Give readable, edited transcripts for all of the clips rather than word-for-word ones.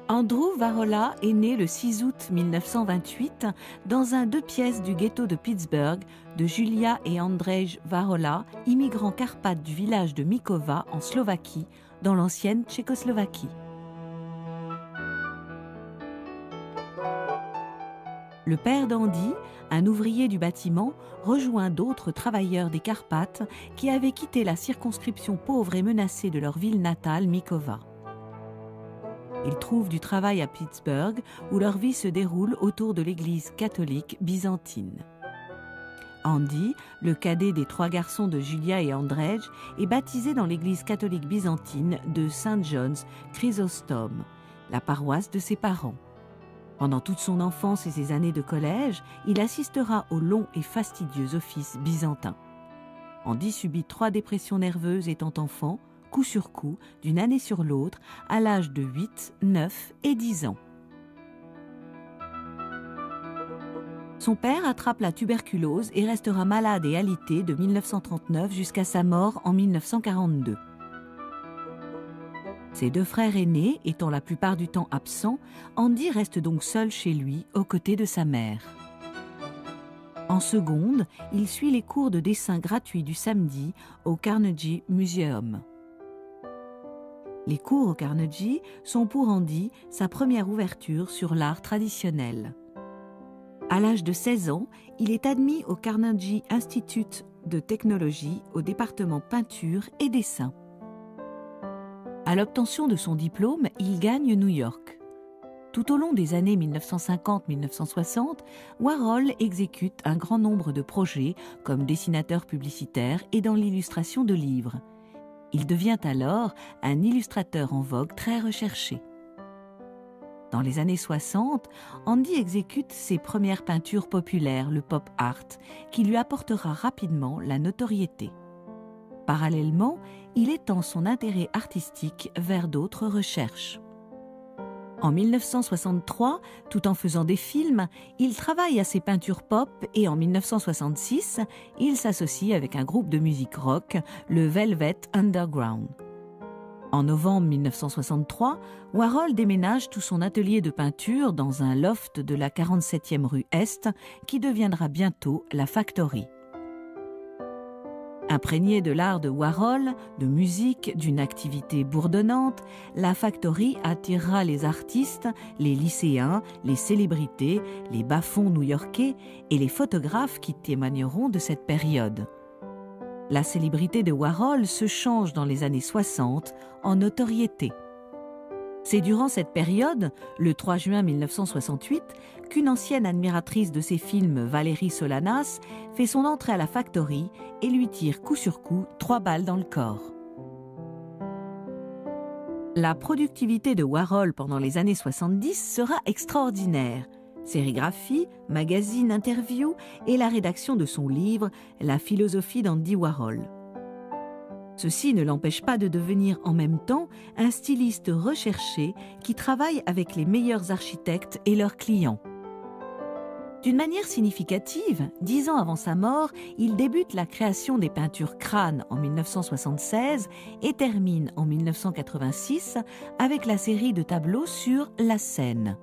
Andrew Warola est né le 6 août 1928 dans un 2 pièces du ghetto de Pittsburgh de Julia et Andrzej Warola, immigrants carpates du village de Mikowa en Slovaquie, dans l'ancienne Tchécoslovaquie. Le père d'Andy, un ouvrier du bâtiment, rejoint d'autres travailleurs des Carpates qui avaient quitté la circonscription pauvre et menacée de leur ville natale, Mikowa. Ils trouvent du travail à Pittsburgh où leur vie se déroule autour de l'église catholique byzantine. Andy, le cadet des 3 garçons de Julia et Andrzej, est baptisé dans l'église catholique byzantine de St. John's Chrysostom, la paroisse de ses parents. Pendant toute son enfance et ses années de collège, il assistera au long et fastidieux office byzantin. Andy subit 3 dépressions nerveuses étant enfant, coup sur coup, d'une année sur l'autre, à l'âge de 8, 9 et 10 ans. Son père attrape la tuberculose et restera malade et alité de 1939 jusqu'à sa mort en 1942. Ses 2 frères aînés étant la plupart du temps absents, Andy reste donc seul chez lui, aux côtés de sa mère. En seconde, il suit les cours de dessin gratuits du samedi au Carnegie Museum. Les cours au Carnegie sont pour Andy sa première ouverture sur l'art traditionnel. À l'âge de 16 ans, il est admis au Carnegie Institute de Technology au département peinture et dessin. À l'obtention de son diplôme, il gagne New York. Tout au long des années 1950-1960, Warhol exécute un grand nombre de projets comme dessinateur publicitaire et dans l'illustration de livres. Il devient alors un illustrateur en vogue très recherché. Dans les années 60, Andy exécute ses premières peintures populaires, le pop art, qui lui apportera rapidement la notoriété. Parallèlement, il étend son intérêt artistique vers d'autres recherches. En 1963, tout en faisant des films, il travaille à ses peintures pop et en 1966, il s'associe avec un groupe de musique rock, le Velvet Underground. En novembre 1963, Warhol déménage tout son atelier de peinture dans un loft de la 47e rue Est, qui deviendra bientôt la Factory. Imprégné de l'art de Warhol, de musique, d'une activité bourdonnante, la Factory attirera les artistes, les lycéens, les célébrités, les bas-fonds new-yorkais et les photographes qui témoigneront de cette période. La célébrité de Warhol se change dans les années 60 en notoriété. C'est durant cette période, le 3 juin 1968, qu'une ancienne admiratrice de ses films, Valérie Solanas, fait son entrée à la Factory et lui tire coup sur coup 3 balles dans le corps. La productivité de Warhol pendant les années 70 sera extraordinaire. Sérigraphie, magazine, interview et la rédaction de son livre « La philosophie d'Andy Warhol ». Ceci ne l'empêche pas de devenir en même temps un styliste recherché qui travaille avec les meilleurs architectes et leurs clients. D'une manière significative, 10 ans avant sa mort, il débute la création des peintures crânes en 1976 et termine en 1986 avec la série de tableaux sur la scène.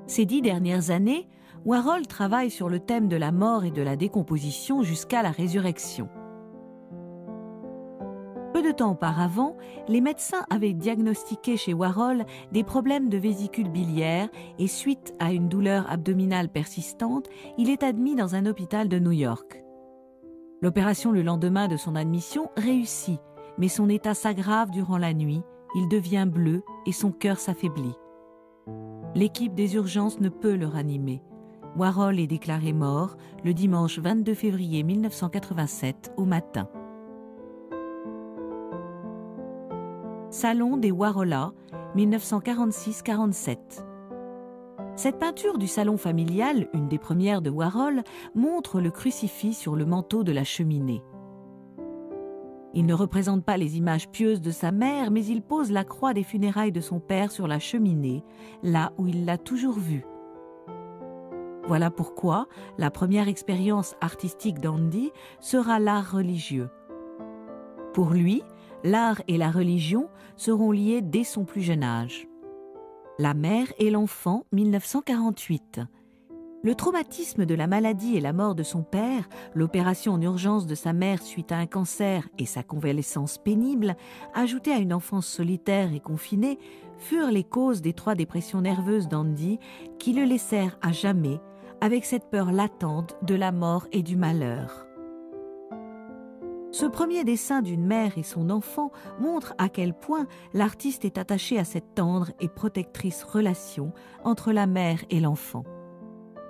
Ces 10 dernières années, Warhol travaille sur le thème de la mort et de la décomposition jusqu'à la résurrection. Peu de temps auparavant, les médecins avaient diagnostiqué chez Warhol des problèmes de vésicule biliaire et suite à une douleur abdominale persistante, il est admis dans un hôpital de New York. L'opération le lendemain de son admission réussit, mais son état s'aggrave durant la nuit, il devient bleu et son cœur s'affaiblit. L'équipe des urgences ne peut le ranimer. Warhol est déclaré mort le dimanche 22 février 1987 au matin. Salon des Warola, 1946-47. Cette peinture du salon familial, une des premières de Warhol, montre le crucifix sur le manteau de la cheminée. Il ne représente pas les images pieuses de sa mère, mais il pose la croix des funérailles de son père sur la cheminée, là où il l'a toujours vue. Voilà pourquoi la première expérience artistique d'Andy sera l'art religieux. Pour lui, l'art et la religion seront liés dès son plus jeune âge. La mère et l'enfant, 1948. Le traumatisme de la maladie et la mort de son père, l'opération en urgence de sa mère suite à un cancer et sa convalescence pénible, ajoutées à une enfance solitaire et confinée, furent les causes des 3 dépressions nerveuses d'Andy qui le laissèrent à jamais avec cette peur latente de la mort et du malheur. Ce premier dessin d'une mère et son enfant montre à quel point l'artiste est attaché à cette tendre et protectrice relation entre la mère et l'enfant.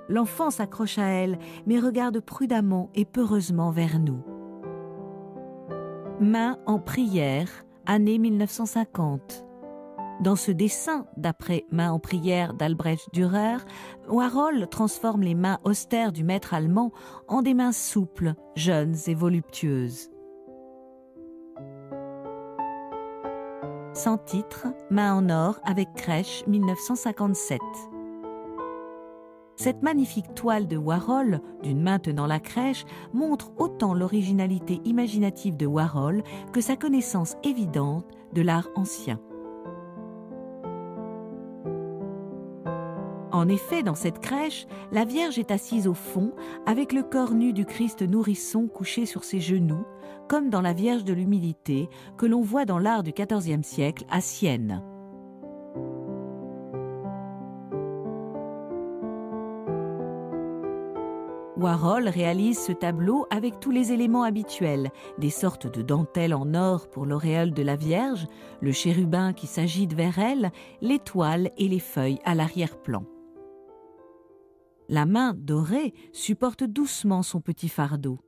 L'enfant s'accroche à elle, mais regarde prudemment et peureusement vers nous. Main en prière, année 1950. Dans ce dessin, d'après Main en prière d'Albrecht Dürer, Warhol transforme les mains austères du maître allemand en des mains souples, jeunes et voluptueuses. Sans titre, Main en or avec crèche, 1957. Cette magnifique toile de Warhol, d'une main tenant la crèche, montre autant l'originalité imaginative de Warhol que sa connaissance évidente de l'art ancien. En effet, dans cette crèche, la Vierge est assise au fond, avec le corps nu du Christ nourrisson couché sur ses genoux, comme dans la Vierge de l'Humilité que l'on voit dans l'art du XIVe siècle à Sienne. Warhol réalise ce tableau avec tous les éléments habituels, des sortes de dentelles en or pour l'auréole de la Vierge, le chérubin qui s'agite vers elle, l'étoile et les feuilles à l'arrière-plan. La main dorée supporte doucement son petit fardeau.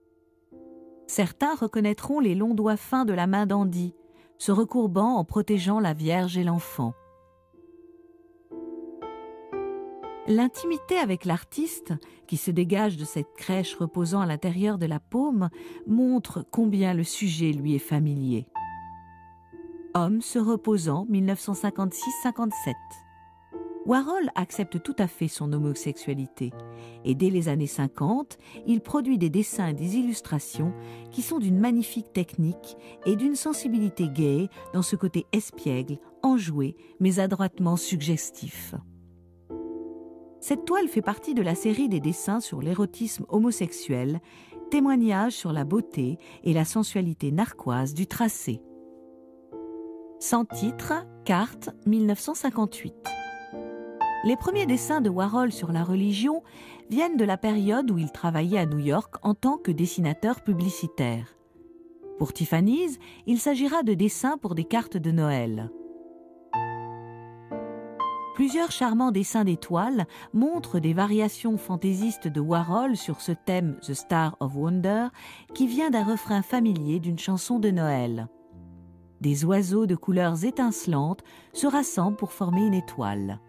Certains reconnaîtront les longs doigts fins de la main d'Andy, se recourbant en protégeant la Vierge et l'enfant. L'intimité avec l'artiste, qui se dégage de cette crèche reposant à l'intérieur de la paume, montre combien le sujet lui est familier. Homme se reposant, 1956-57. Warhol accepte tout à fait son homosexualité et dès les années 50, il produit des dessins et des illustrations qui sont d'une magnifique technique et d'une sensibilité gaie dans ce côté espiègle, enjoué mais adroitement suggestif. Cette toile fait partie de la série des dessins sur l'érotisme homosexuel, témoignage sur la beauté et la sensualité narquoise du tracé. Sans titre, carte, 1958. Les premiers dessins de Warhol sur la religion viennent de la période où il travaillait à New York en tant que dessinateur publicitaire. Pour Tiffany's, il s'agira de dessins pour des cartes de Noël. Plusieurs charmants dessins d'étoiles montrent des variations fantaisistes de Warhol sur ce thème The Star of Wonder qui vient d'un refrain familier d'une chanson de Noël. Des oiseaux de couleurs étincelantes se rassemblent pour former une étoile.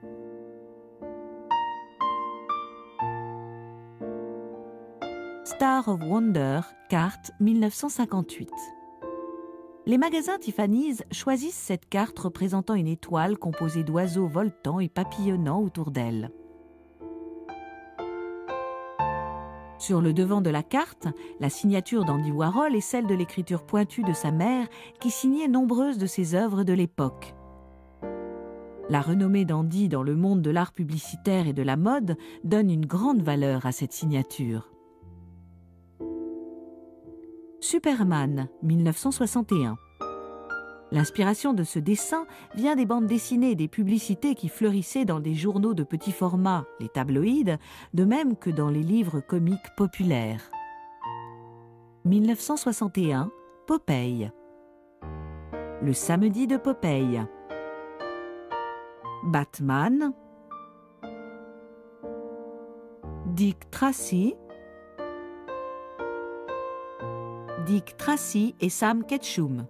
Star of Wonder, carte 1958. Les magasins Tiffany's choisissent cette carte représentant une étoile composée d'oiseaux voltants et papillonnant autour d'elle. Sur le devant de la carte, la signature d'Andy Warhol est celle de l'écriture pointue de sa mère qui signait nombreuses de ses œuvres de l'époque. La renommée d'Andy dans le monde de l'art publicitaire et de la mode donne une grande valeur à cette signature. Superman, 1961. L'inspiration de ce dessin vient des bandes dessinées et des publicités qui fleurissaient dans des journaux de petit format, les tabloïds, de même que dans les livres comiques populaires. 1961, Popeye. Le samedi de Popeye. Batman. Dick Tracy. Dick Tracy et Sam Ketchum.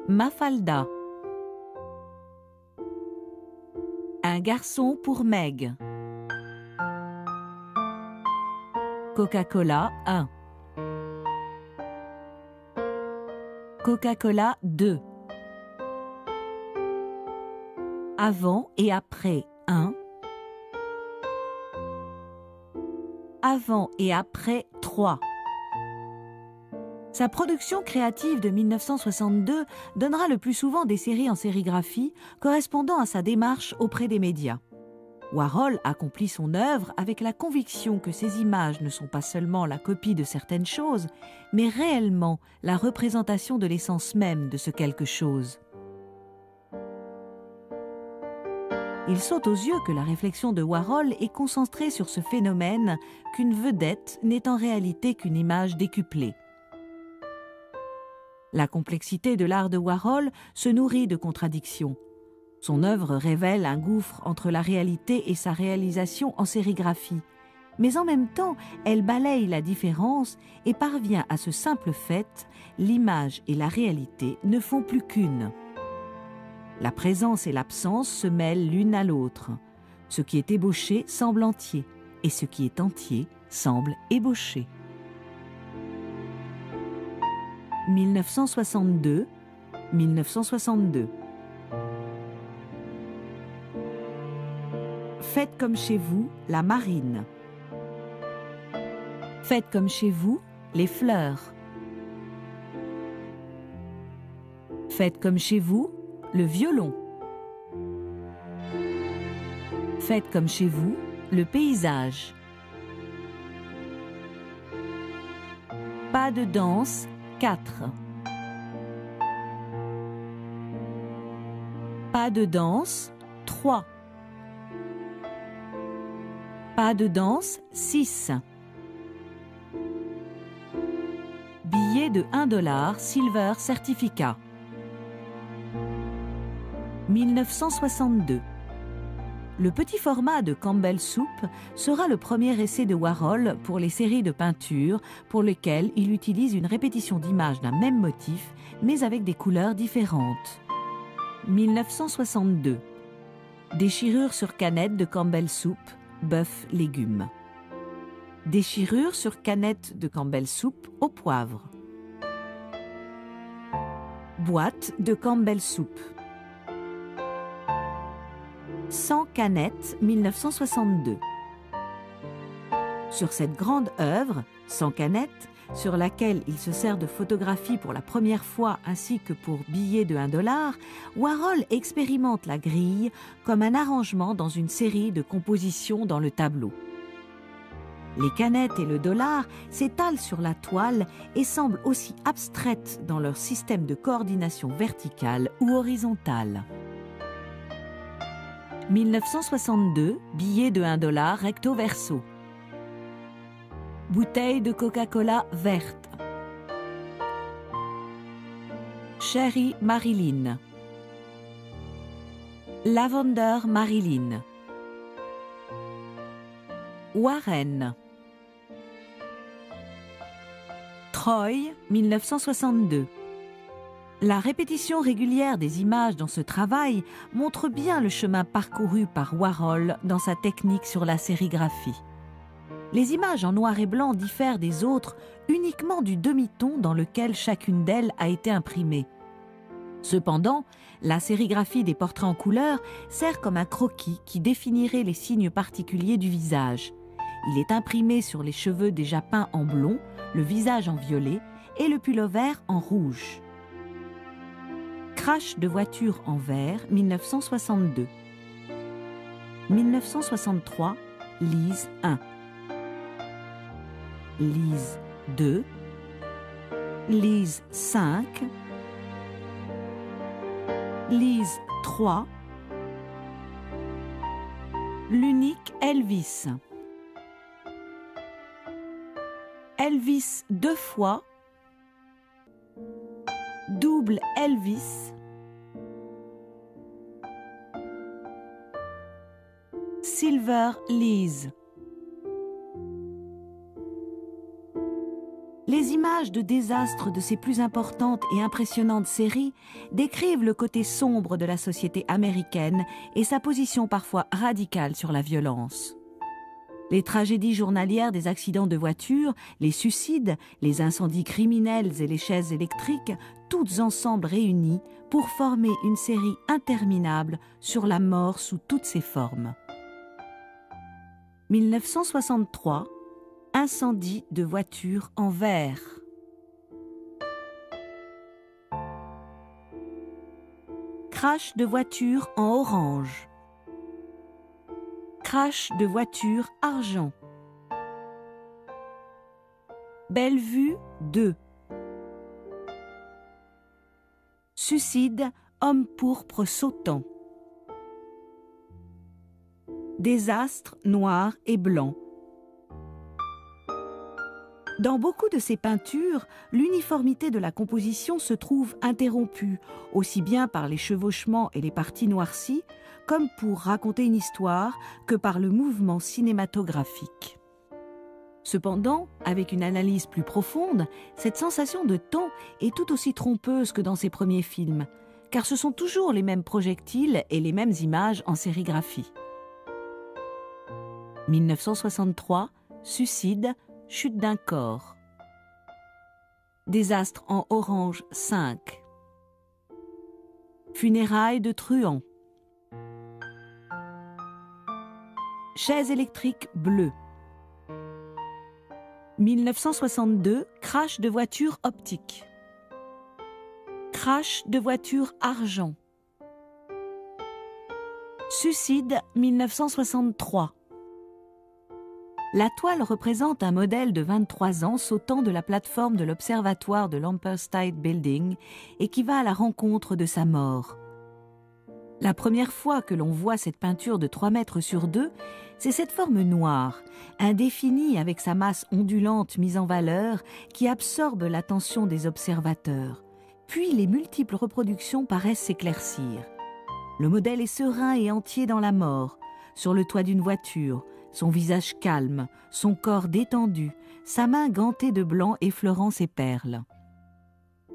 Mafalda. Un garçon pour Meg. Coca-Cola 1. Coca-Cola 2. Avant et après 1. Avant et après 3. Sa production créative de 1962 donnera le plus souvent des séries en sérigraphie correspondant à sa démarche auprès des médias. Warhol accomplit son œuvre avec la conviction que ces images ne sont pas seulement la copie de certaines choses, mais réellement la représentation de l'essence même de ce quelque chose. Il saute aux yeux que la réflexion de Warhol est concentrée sur ce phénomène qu'une vedette n'est en réalité qu'une image décuplée. La complexité de l'art de Warhol se nourrit de contradictions. Son œuvre révèle un gouffre entre la réalité et sa réalisation en sérigraphie. Mais en même temps, elle balaye la différence et parvient à ce simple fait, l'image et la réalité ne font plus qu'une. La présence et l'absence se mêlent l'une à l'autre. Ce qui est ébauché semble entier, et ce qui est entier semble ébauché. 1962, 1962. Faites comme chez vous la marine. Faites comme chez vous les fleurs. Faites comme chez vous le violon. Faites comme chez vous le paysage. Pas de danse 4. Pas de danse 3. Pas de danse 6. Billet de $1 silver certificat. 1962. Le petit format de Campbell Soup sera le premier essai de Warhol pour les séries de peinture pour lesquelles il utilise une répétition d'images d'un même motif, mais avec des couleurs différentes. 1962. Déchirure sur canette de Campbell Soup, bœuf légumes. Déchirure sur canette de Campbell Soup au poivre. Boîte de Campbell Soup. 100 canettes 1962. Sur cette grande œuvre, 100 canettes, sur laquelle il se sert de photographies pour la première fois ainsi que pour billets de $1, Warhol expérimente la grille comme un arrangement dans une série de compositions dans le tableau. Les canettes et le dollar s'étalent sur la toile et semblent aussi abstraites dans leur système de coordination verticale ou horizontale. 1962, billet de $1 recto verso. Bouteille de Coca-Cola verte. Cherry Marilyn. Lavender Marilyn. Warren. Troy, 1962. La répétition régulière des images dans ce travail montre bien le chemin parcouru par Warhol dans sa technique sur la sérigraphie. Les images en noir et blanc diffèrent des autres uniquement du demi-ton dans lequel chacune d'elles a été imprimée. Cependant, la sérigraphie des portraits en couleur sert comme un croquis qui définirait les signes particuliers du visage. Il est imprimé sur les cheveux déjà peints en blond, le visage en violet et le pullover en rouge. Crash de voiture en vert, 1962. 1963, Lise 1. Lise 2. Lise 5. Lise 3. L'unique Elvis. Elvis 2 fois. Double Elvis. Silver Lise. Les images de désastre de ces plus importantes et impressionnantes séries décrivent le côté sombre de la société américaine et sa position parfois radicale sur la violence. Les tragédies journalières des accidents de voiture, les suicides, les incendies criminels et les chaises électriques, toutes ensemble réunies pour former une série interminable sur la mort sous toutes ses formes. 1963, incendie de voiture en verre. Crash de voiture en orange. Crash de voiture argent. Belle vue 2. Suicide, homme pourpre sautant. Désastre noir et blanc. Dans beaucoup de ces peintures, l'uniformité de la composition se trouve interrompue, aussi bien par les chevauchements et les parties noircies, comme pour raconter une histoire, que par le mouvement cinématographique. Cependant, avec une analyse plus profonde, cette sensation de temps est tout aussi trompeuse que dans ses premiers films, car ce sont toujours les mêmes projectiles et les mêmes images en sérigraphie. 1963, Suicide, chute d'un corps. Désastre en orange 5. Funérailles de truands. Chaise électrique bleue. 1962, crash de voiture optique. Crash de voiture argent. Suicide 1963. La toile représente un modèle de 23 ans sautant de la plateforme de l'observatoire de l'Empire State Building et qui va à la rencontre de sa mort. La première fois que l'on voit cette peinture de 3 mètres sur 2, c'est cette forme noire, indéfinie avec sa masse ondulante mise en valeur, qui absorbe l'attention des observateurs. Puis les multiples reproductions paraissent s'éclaircir. Le modèle est serein et entier dans la mort, sur le toit d'une voiture, son visage calme, son corps détendu, sa main gantée de blanc effleurant ses perles.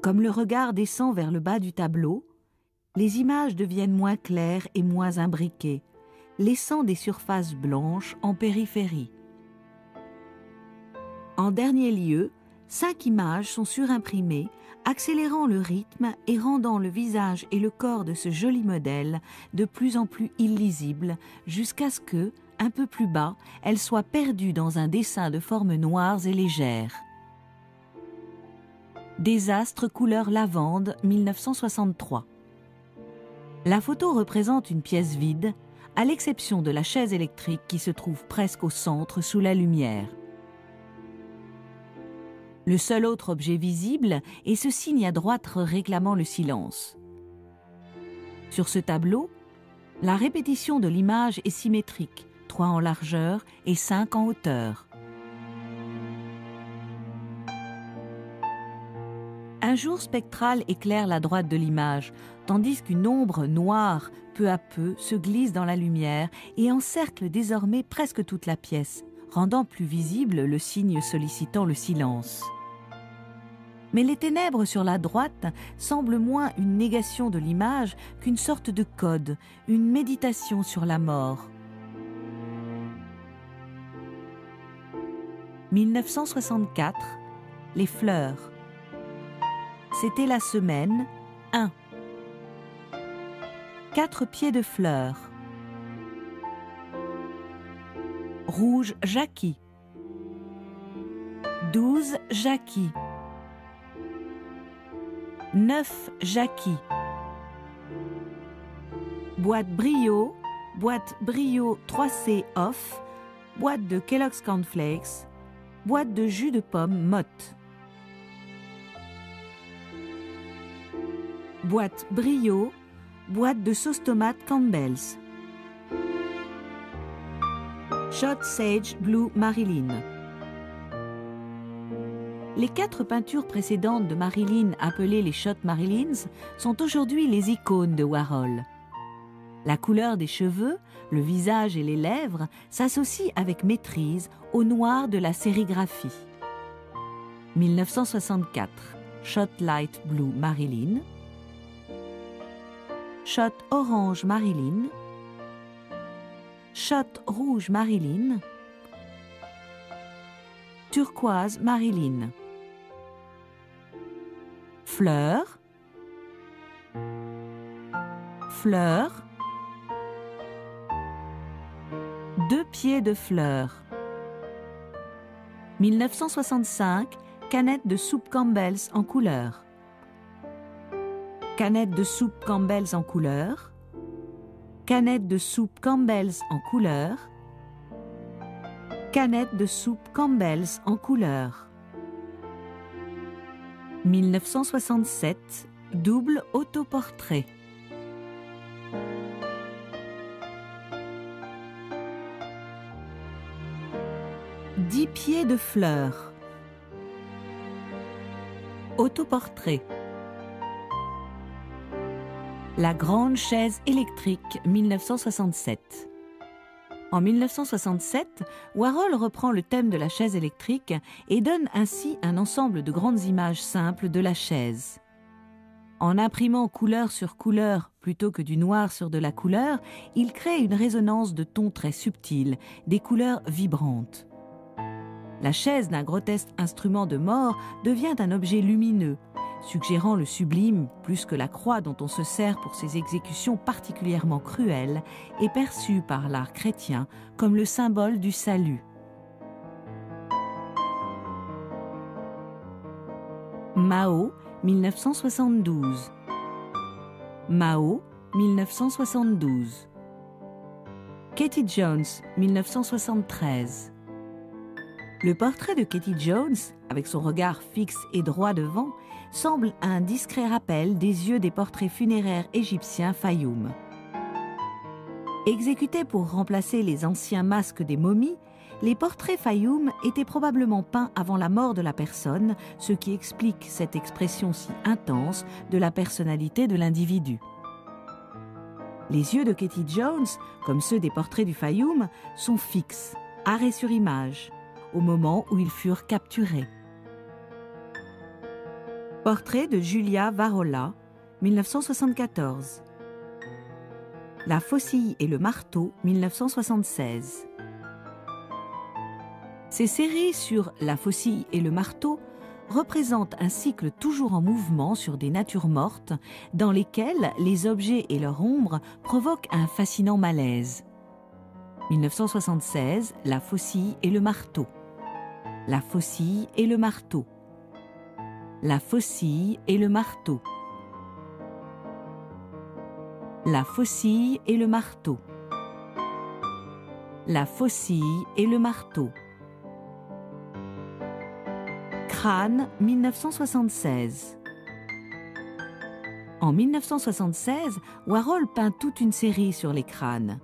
Comme le regard descend vers le bas du tableau, les images deviennent moins claires et moins imbriquées, laissant des surfaces blanches en périphérie. En dernier lieu, 5 images sont surimprimées, accélérant le rythme et rendant le visage et le corps de ce joli modèle de plus en plus illisibles, jusqu'à ce que, un peu plus bas, elle soit perdue dans un dessin de formes noires et légères. Désastre couleur lavande, 1963. La photo représente une pièce vide, à l'exception de la chaise électrique qui se trouve presque au centre sous la lumière. Le seul autre objet visible est ce signe à droite réclamant le silence. Sur ce tableau, la répétition de l'image est symétrique, 3 en largeur et 5 en hauteur. Un jour spectral éclaire la droite de l'image, tandis qu'une ombre noire, peu à peu, se glisse dans la lumière et encercle désormais presque toute la pièce, rendant plus visible le signe sollicitant le silence. Mais les ténèbres sur la droite semblent moins une négation de l'image qu'une sorte de code, une méditation sur la mort. 1964, les fleurs. C'était la semaine 1. 4 pieds de fleurs. Rouge Jackie. 12 Jackie. 9 Jackie. Boîte Brio 3C off, boîte de Kellogg's Cornflakes, boîte de jus de pomme Motte. Boîte Brio, boîte de sauce tomate Campbell's. Shot Sage Blue Marilyn. Les 4 peintures précédentes de Marilyn, appelées les Shot Marilyns, sont aujourd'hui les icônes de Warhol. La couleur des cheveux, le visage et les lèvres s'associent avec maîtrise au noir de la sérigraphie. 1964, Shot Light Blue Marilyn. Shot Orange Marilyn. Shot Rouge Marilyn. Turquoise Marilyn. Fleurs. Fleurs. 2 pieds de fleurs. 1965, canette de soupe Campbell's en couleur. Canette de soupe Campbell's en couleur. Canette de soupe Campbell's en couleur. Canette de soupe Campbell's en couleur. 1967, double autoportrait. « 10 pieds de fleurs ». Autoportrait. La grande chaise électrique, 1967. En 1967, Warhol reprend le thème de la chaise électrique et donne ainsi un ensemble de grandes images simples de la chaise. En imprimant couleur sur couleur plutôt que du noir sur de la couleur, il crée une résonance de tons très subtils, des couleurs vibrantes. La chaise d'un grotesque instrument de mort devient un objet lumineux, suggérant le sublime plus que la croix dont on se sert pour ses exécutions particulièrement cruelles et perçue par l'art chrétien comme le symbole du salut. Mao, 1972. Mao, 1972. Katie Jones, 1973. Le portrait de Katie Jones, avec son regard fixe et droit devant, semble un discret rappel des yeux des portraits funéraires égyptiens Fayoum. Exécutés pour remplacer les anciens masques des momies, les portraits Fayoum étaient probablement peints avant la mort de la personne, ce qui explique cette expression si intense de la personnalité de l'individu. Les yeux de Katie Jones, comme ceux des portraits du Fayoum, sont fixes, arrêts sur image, au moment où ils furent capturés. Portrait de Julia Varola, 1974. La faucille et le marteau, 1976. Ces séries sur La faucille et le marteau représentent un cycle toujours en mouvement sur des natures mortes dans lesquelles les objets et leur ombre provoquent un fascinant malaise. 1976, La faucille et le marteau. La faucille et le marteau. La faucille et le marteau. La faucille et le marteau. La faucille et le marteau. Crâne, 1976. En 1976, Warhol peint toute une série sur les crânes.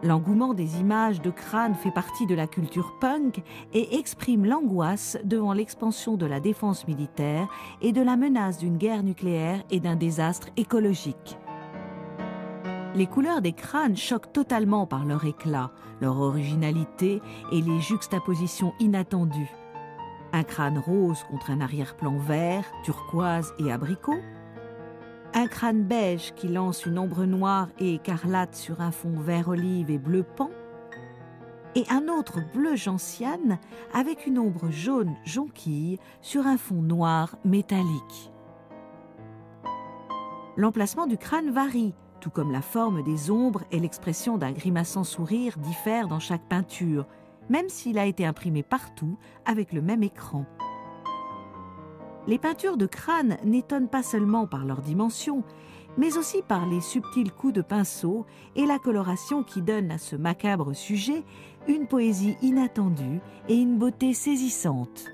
L'engouement des images de crânes fait partie de la culture punk et exprime l'angoisse devant l'expansion de la défense militaire et de la menace d'une guerre nucléaire et d'un désastre écologique. Les couleurs des crânes choquent totalement par leur éclat, leur originalité et les juxtapositions inattendues. Un crâne rose contre un arrière-plan vert, turquoise et abricot. Un crâne beige qui lance une ombre noire et écarlate sur un fond vert olive et bleu pan, et un autre bleu gentiane avec une ombre jaune jonquille sur un fond noir métallique. L'emplacement du crâne varie, tout comme la forme des ombres et l'expression d'un grimaçant sourire diffèrent dans chaque peinture, même s'il a été imprimé partout avec le même écran. Les peintures de crâne n'étonnent pas seulement par leur dimension, mais aussi par les subtils coups de pinceau et la coloration qui donne à ce macabre sujet une poésie inattendue et une beauté saisissante.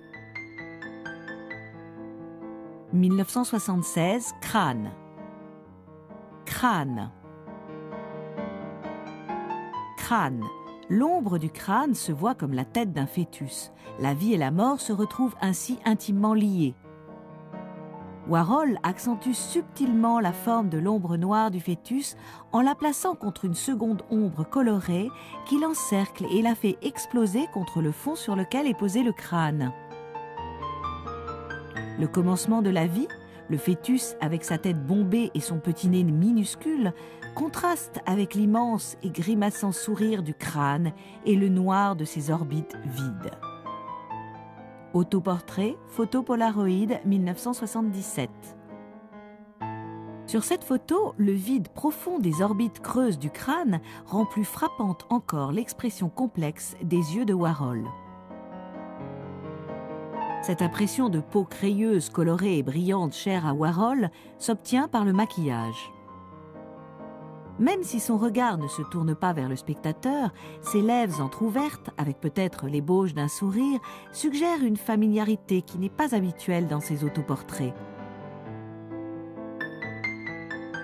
1976, Crâne. Crâne. Crâne. L'ombre du crâne se voit comme la tête d'un fœtus. La vie et la mort se retrouvent ainsi intimement liées. Warhol accentue subtilement la forme de l'ombre noire du fœtus en la plaçant contre une seconde ombre colorée qui l'encercle et la fait exploser contre le fond sur lequel est posé le crâne. Le commencement de la vie, le fœtus avec sa tête bombée et son petit nez minuscule, contraste avec l'immense et grimaçant sourire du crâne et le noir de ses orbites vides. Autoportrait, photo Polaroid, 1977. Sur cette photo, le vide profond des orbites creuses du crâne rend plus frappante encore l'expression complexe des yeux de Warhol. Cette impression de peau crayeuse, colorée et brillante chère à Warhol s'obtient par le maquillage. Même si son regard ne se tourne pas vers le spectateur, ses lèvres entr'ouvertes, avec peut-être l'ébauche d'un sourire, suggèrent une familiarité qui n'est pas habituelle dans ses autoportraits.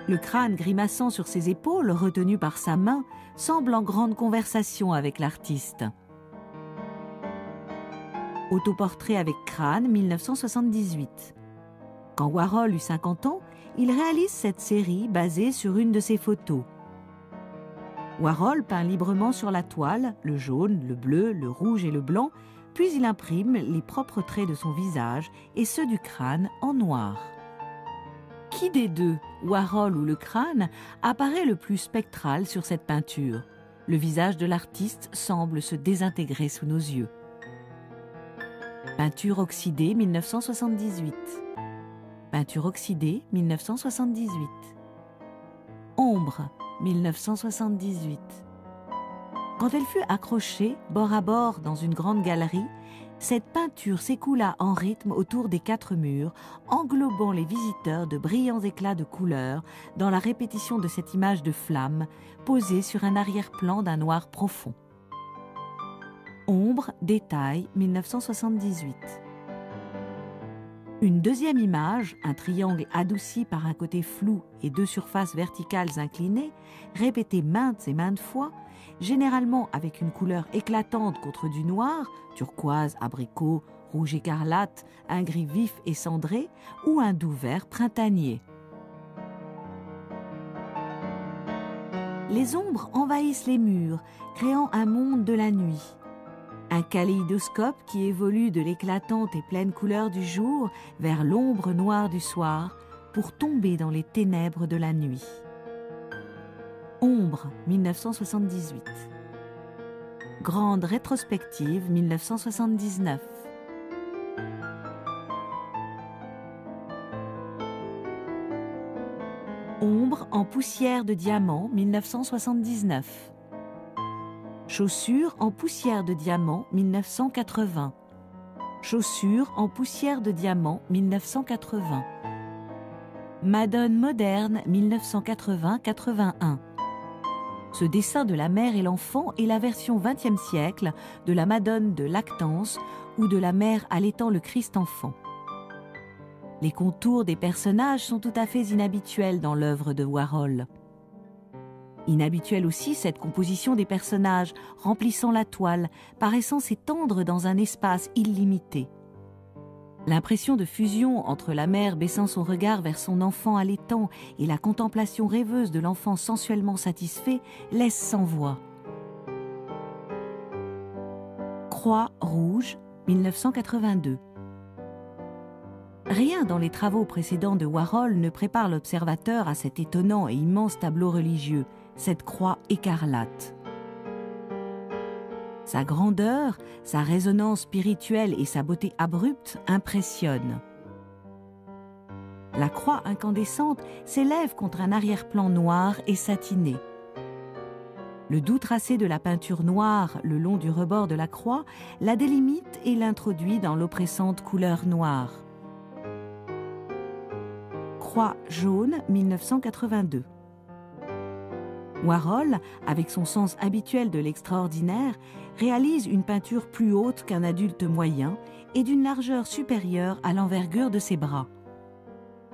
Le crâne grimaçant sur ses épaules, retenu par sa main, semble en grande conversation avec l'artiste. Autoportrait avec crâne, 1978. Quand Warhol eut 50 ans, il réalise cette série basée sur une de ses photos. Warhol peint librement sur la toile, le jaune, le bleu, le rouge et le blanc, puis il imprime les propres traits de son visage et ceux du crâne en noir. Qui des deux, Warhol ou le crâne, apparaît le plus spectral sur cette peinture? Le visage de l'artiste semble se désintégrer sous nos yeux. Peinture oxydée, 1978. Peinture oxydée, 1978. Ombre, 1978. Quand elle fut accrochée, bord à bord, dans une grande galerie, cette peinture s'écoula en rythme autour des 4 murs, englobant les visiteurs de brillants éclats de couleurs dans la répétition de cette image de flamme posée sur un arrière-plan d'un noir profond. Ombre, détail, 1978. Une deuxième image, un triangle adouci par un côté flou et 2 surfaces verticales inclinées, répétée maintes et maintes fois, généralement avec une couleur éclatante contre du noir, turquoise, abricot, rouge écarlate, un gris vif et cendré, ou un doux vert printanier. Les ombres envahissent les murs, créant un monde de la nuit. Un kaléidoscope qui évolue de l'éclatante et pleine couleur du jour vers l'ombre noire du soir pour tomber dans les ténèbres de la nuit. Ombre, 1978. Grande rétrospective, 1979. Ombre en poussière de diamant, 1979. Chaussures en poussière de diamant, 1980. Chaussures en poussière de diamant, 1980. Madone moderne, 1980-81. Ce dessin de la mère et l'enfant est la version XXe siècle de la Madone de Lactance ou de la mère allaitant le Christ enfant. Les contours des personnages sont tout à fait inhabituels dans l'œuvre de Warhol. Inhabituelle aussi cette composition des personnages, remplissant la toile, paraissant s'étendre dans un espace illimité. L'impression de fusion entre la mère baissant son regard vers son enfant allaitant et la contemplation rêveuse de l'enfant sensuellement satisfait laisse sans voix. Croix rouge, 1982. Rien dans les travaux précédents de Warhol ne prépare l'observateur à cet étonnant et immense tableau religieux, cette croix écarlate. Sa grandeur, sa résonance spirituelle et sa beauté abrupte impressionnent. La croix incandescente s'élève contre un arrière-plan noir et satiné. Le doux tracé de la peinture noire le long du rebord de la croix la délimite et l'introduit dans l'oppressante couleur noire. Croix jaune, 1982. Warhol, avec son sens habituel de l'extraordinaire, réalise une peinture plus haute qu'un adulte moyen et d'une largeur supérieure à l'envergure de ses bras.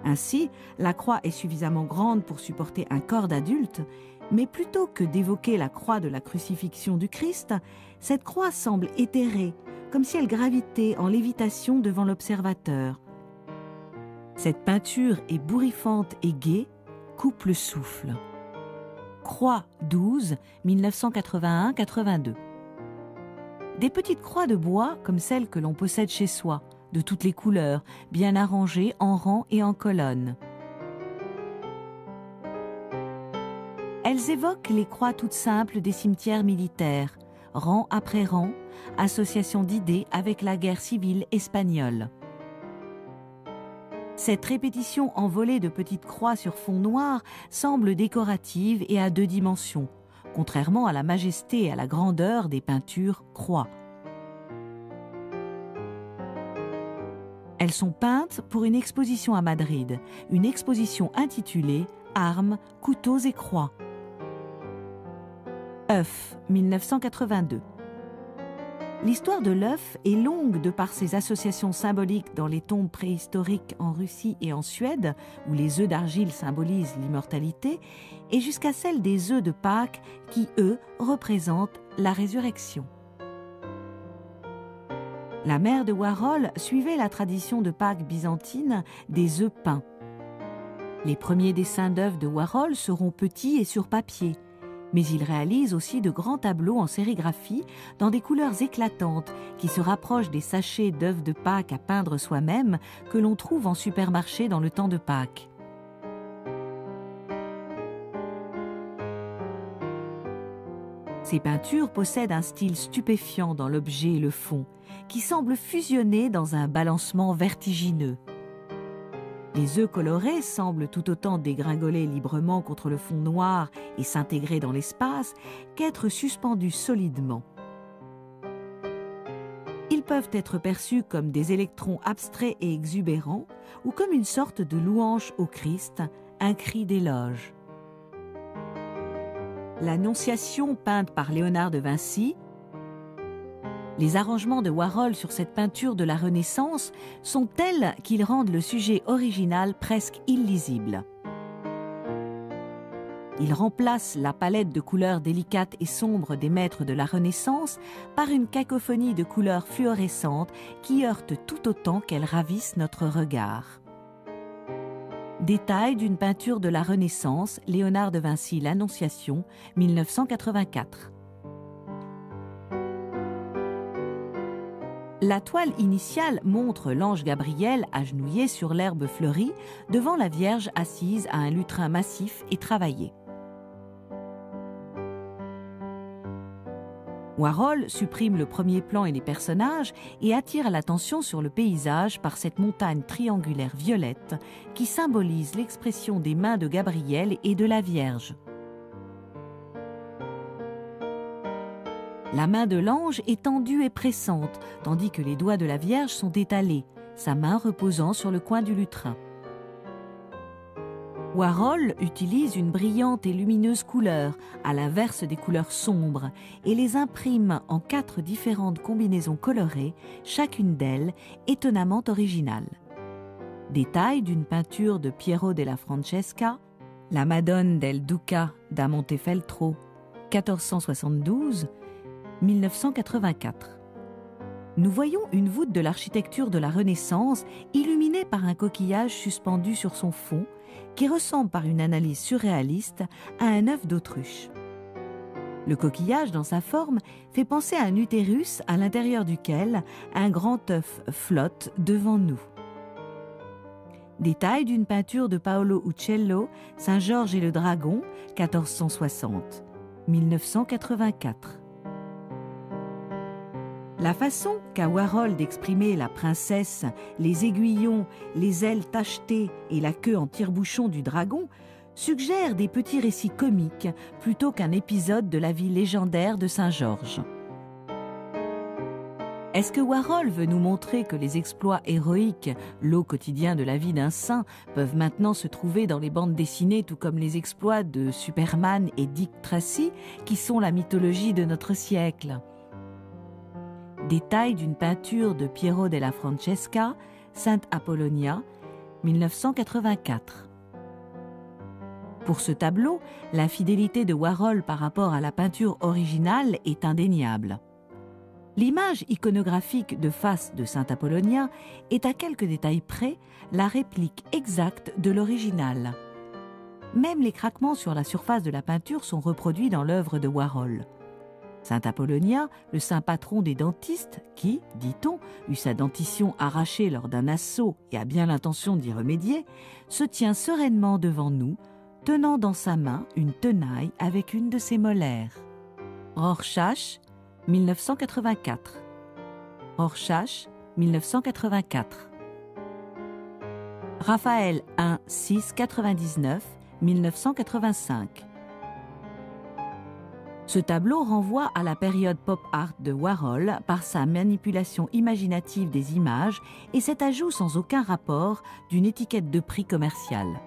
Ainsi, la croix est suffisamment grande pour supporter un corps d'adulte, mais plutôt que d'évoquer la croix de la crucifixion du Christ, cette croix semble éthérée, comme si elle gravitait en lévitation devant l'observateur. Cette peinture ébouriffante et gaie coupe le souffle. Croix 12, 1981-82. Des petites croix de bois comme celles que l'on possède chez soi, de toutes les couleurs, bien arrangées en rang et en colonnes. Elles évoquent les croix toutes simples des cimetières militaires, rang après rang, association d'idées avec la guerre civile espagnole. Cette répétition envolée de petites croix sur fond noir semble décorative et à 2 dimensions, contrairement à la majesté et à la grandeur des peintures croix. Elles sont peintes pour une exposition à Madrid, une exposition intitulée « Armes, couteaux et croix ». œuf, 1982. L'histoire de l'œuf est longue de par ses associations symboliques dans les tombes préhistoriques en Russie et en Suède, où les œufs d'argile symbolisent l'immortalité, et jusqu'à celle des œufs de Pâques qui, eux, représentent la résurrection. La mère de Warhol suivait la tradition de Pâques byzantine des œufs peints. Les premiers dessins d'œuvres de Warhol seront petits et sur papier, mais il réalise aussi de grands tableaux en sérigraphie dans des couleurs éclatantes qui se rapprochent des sachets d'œufs de Pâques à peindre soi-même que l'on trouve en supermarché dans le temps de Pâques. Ces peintures possèdent un style stupéfiant dans l'objet et le fond, qui semble fusionner dans un balancement vertigineux. Les œufs colorés semblent tout autant dégringoler librement contre le fond noir et s'intégrer dans l'espace qu'être suspendus solidement. Ils peuvent être perçus comme des électrons abstraits et exubérants ou comme une sorte de louange au Christ, un cri d'éloge. L'Annonciation peinte par Léonard de Vinci. Les arrangements de Warhol sur cette peinture de la Renaissance sont tels qu'ils rendent le sujet original presque illisible. Il remplace la palette de couleurs délicates et sombres des maîtres de la Renaissance par une cacophonie de couleurs fluorescentes qui heurtent tout autant qu'elles ravissent notre regard. Détail d'une peinture de la Renaissance, Léonard de Vinci, l'Annonciation, 1984. La toile initiale montre l'ange Gabriel agenouillé sur l'herbe fleurie devant la Vierge assise à un lutrin massif et travaillé. Warhol supprime le premier plan et les personnages et attire l'attention sur le paysage par cette montagne triangulaire violette qui symbolise l'expression des mains de Gabriel et de la Vierge. La main de l'ange est tendue et pressante, tandis que les doigts de la Vierge sont étalés, sa main reposant sur le coin du lutrin. Warhol utilise une brillante et lumineuse couleur, à l'inverse des couleurs sombres, et les imprime en 4 différentes combinaisons colorées, chacune d'elles étonnamment originale. Détail d'une peinture de Piero della Francesca, la Madone del Duca da Montefeltro, 1472, 1984. Nous voyons une voûte de l'architecture de la Renaissance illuminée par un coquillage suspendu sur son fond qui ressemble par une analyse surréaliste à un œuf d'autruche. Le coquillage dans sa forme fait penser à un utérus à l'intérieur duquel un grand œuf flotte devant nous. Détail d'une peinture de Paolo Uccello, Saint-Georges et le Dragon, 1460, 1984. La façon qu'a Warhol d'exprimer la princesse, les aiguillons, les ailes tachetées et la queue en tire-bouchon du dragon suggère des petits récits comiques plutôt qu'un épisode de la vie légendaire de Saint-Georges. Est-ce que Warhol veut nous montrer que les exploits héroïques, lot quotidien de la vie d'un saint, peuvent maintenant se trouver dans les bandes dessinées tout comme les exploits de Superman et Dick Tracy, qui sont la mythologie de notre siècle ? Détail d'une peinture de Piero della Francesca, Sainte Apollonia, 1984. Pour ce tableau, la fidélité de Warhol par rapport à la peinture originale est indéniable. L'image iconographique de face de Sainte Apollonia est à quelques détails près la réplique exacte de l'original. Même les craquements sur la surface de la peinture sont reproduits dans l'œuvre de Warhol. Sainte Apollonia, le saint patron des dentistes, qui, dit-on, eut sa dentition arrachée lors d'un assaut et a bien l'intention d'y remédier, se tient sereinement devant nous, tenant dans sa main une tenaille avec une de ses molaires. Rorschach, 1984. Rorschach, 1984. Raphaël 1, 6, 99, 1985. Ce tableau renvoie à la période pop art de Warhol par sa manipulation imaginative des images et cet ajout sans aucun rapport d'une étiquette de prix commerciale.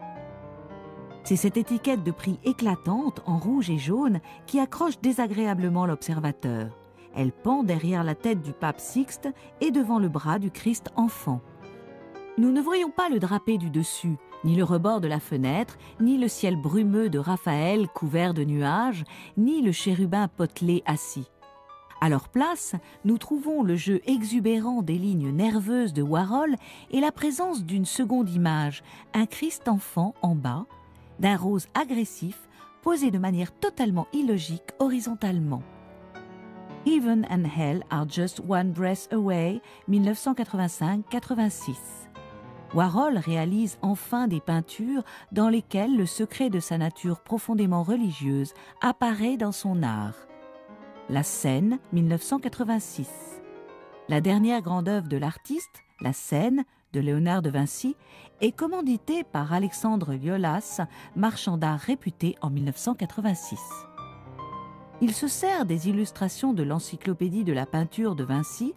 C'est cette étiquette de prix éclatante en rouge et jaune qui accroche désagréablement l'observateur. Elle pend derrière la tête du pape Sixte et devant le bras du Christ enfant. Nous ne voyons pas le drapé du dessus, ni le rebord de la fenêtre, ni le ciel brumeux de Raphaël couvert de nuages, ni le chérubin potelé assis. À leur place, nous trouvons le jeu exubérant des lignes nerveuses de Warhol et la présence d'une seconde image, un Christ enfant en bas, d'un rose agressif posé de manière totalement illogique horizontalement. Heaven and Hell are just one breath away, 1985-86. Warhol réalise enfin des peintures dans lesquelles le secret de sa nature profondément religieuse apparaît dans son art. La Scène, 1986. La dernière grande œuvre de l'artiste, La Scène, de Léonard de Vinci, est commanditée par Alexandre Liolas, marchand d'art réputé en 1986. Il se sert des illustrations de l'encyclopédie de la peinture de Vinci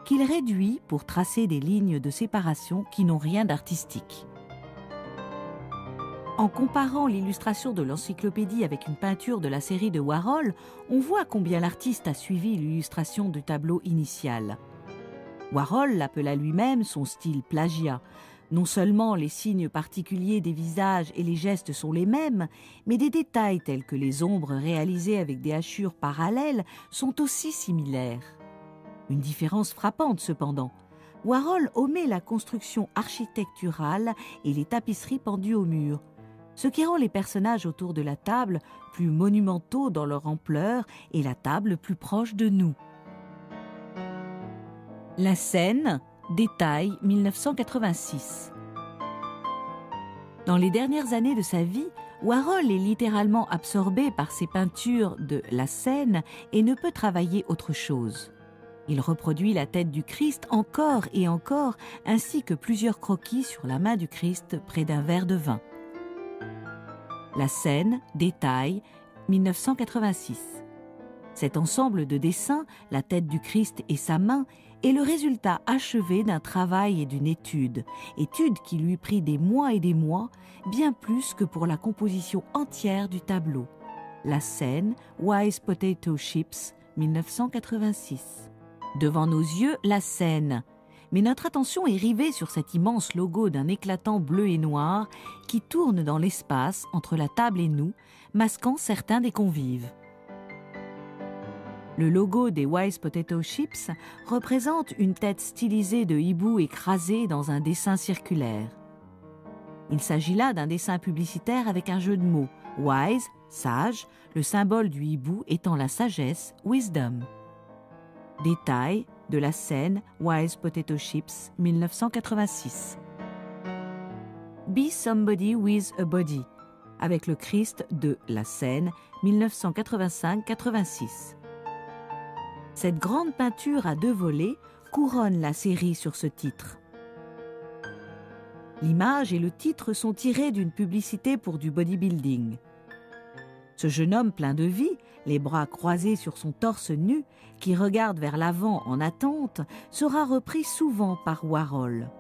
qu'il réduit pour tracer des lignes de séparation qui n'ont rien d'artistique. En comparant l'illustration de l'encyclopédie avec une peinture de la série de Warhol, on voit combien l'artiste a suivi l'illustration du tableau initial. Warhol l'appela lui-même son style plagiat. Non seulement les signes particuliers des visages et les gestes sont les mêmes, mais des détails tels que les ombres réalisées avec des hachures parallèles sont aussi similaires. Une différence frappante cependant. Warhol omet la construction architecturale et les tapisseries pendues au mur, ce qui rend les personnages autour de la table plus monumentaux dans leur ampleur et la table plus proche de nous. La Scène, détail 1986. Dans les dernières années de sa vie, Warhol est littéralement absorbé par ses peintures de La Scène et ne peut travailler autre chose. Il reproduit la tête du Christ encore et encore, ainsi que plusieurs croquis sur la main du Christ près d'un verre de vin. La Scène, détail, 1986. Cet ensemble de dessins, la tête du Christ et sa main, est le résultat achevé d'un travail et d'une étude qui lui prit des mois et des mois, bien plus que pour la composition entière du tableau. La Scène, Wise Potato Chips, 1986. Devant nos yeux, La Scène. Mais notre attention est rivée sur cet immense logo d'un éclatant bleu et noir qui tourne dans l'espace entre la table et nous, masquant certains des convives. Le logo des Wise Potato Chips représente une tête stylisée de hibou écrasée dans un dessin circulaire. Il s'agit là d'un dessin publicitaire avec un jeu de mots. Wise, sage, le symbole du hibou étant la sagesse, wisdom. Détail de La Scène, Wise Potato Chips, 1986. Be Somebody with a Body, avec le Christ de La Scène, 1985-86. Cette grande peinture à 2 volets couronne la série sur ce titre. L'image et le titre sont tirés d'une publicité pour du bodybuilding. Ce jeune homme plein de vie, les bras croisés sur son torse nu, qui regarde vers l'avant en attente, sera repris souvent par Warhol.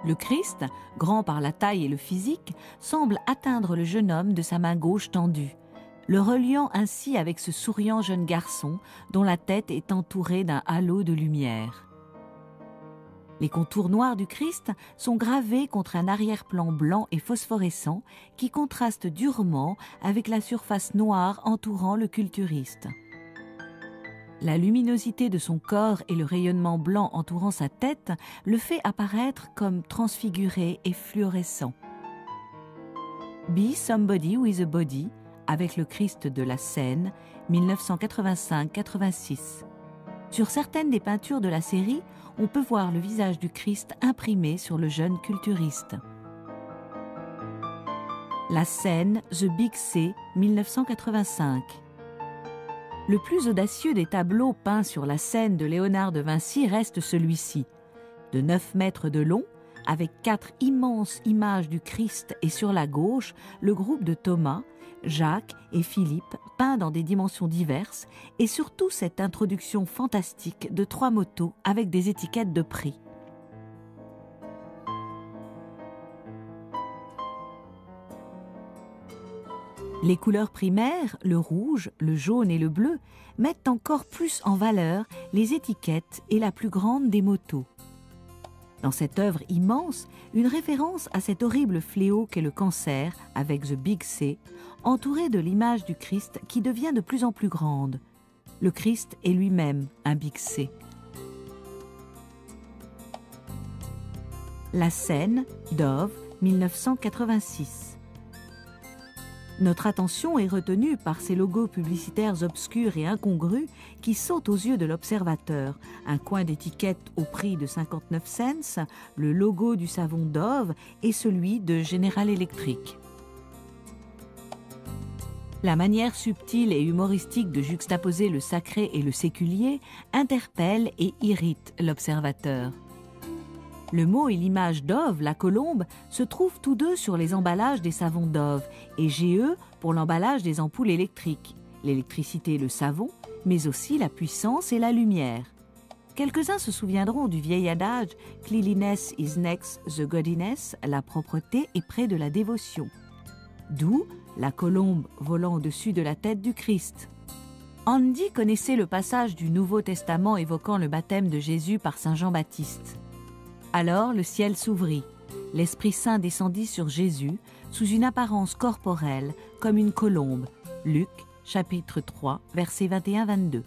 Le Christ, grand par la taille et le physique, semble atteindre le jeune homme de sa main gauche tendue, le reliant ainsi avec ce souriant jeune garçon dont la tête est entourée d'un halo de lumière. Les contours noirs du Christ sont gravés contre un arrière-plan blanc et phosphorescent qui contraste durement avec la surface noire entourant le culturiste. La luminosité de son corps et le rayonnement blanc entourant sa tête le fait apparaître comme transfiguré et fluorescent. Be Somebody with a Body, avec le Christ de La Scène, 1985-86. Sur certaines des peintures de la série, on peut voir le visage du Christ imprimé sur le jeune culturiste. La Scène, The Big C, 1985. Le plus audacieux des tableaux peints sur la Scène de Léonard de Vinci reste celui-ci. De 9 mètres de long, avec 4 immenses images du Christ et sur la gauche, le groupe de Thomas, Jacques et Philippe, peints dans des dimensions diverses, et surtout cette introduction fantastique de 3 motos avec des étiquettes de prix. Les couleurs primaires, le rouge, le jaune et le bleu, mettent encore plus en valeur les étiquettes et la plus grande des motos. Dans cette œuvre immense, une référence à cet horrible fléau qu'est le cancer, avec The Big C, entouré de l'image du Christ qui devient de plus en plus grande. Le Christ est lui-même un Big C. La Seine, Dove, 1986. Notre attention est retenue par ces logos publicitaires obscurs et incongrus qui sautent aux yeux de l'observateur. Un coin d'étiquette au prix de 59 cents, le logo du savon Dove et celui de General Electric. La manière subtile et humoristique de juxtaposer le sacré et le séculier interpelle et irrite l'observateur. Le mot et l'image Dove, la colombe, se trouvent tous deux sur les emballages des savons Dove et GE pour l'emballage des ampoules électriques. L'électricité et le savon, mais aussi la puissance et la lumière. Quelques-uns se souviendront du vieil adage « Cleanliness is next the godliness », la propreté est près de la dévotion. D'où la colombe volant au-dessus de la tête du Christ. Andy connaissait le passage du Nouveau Testament évoquant le baptême de Jésus par saint Jean-Baptiste. Alors le ciel s'ouvrit, l'Esprit Saint descendit sur Jésus sous une apparence corporelle comme une colombe. Luc, chapitre 3, versets 21-22.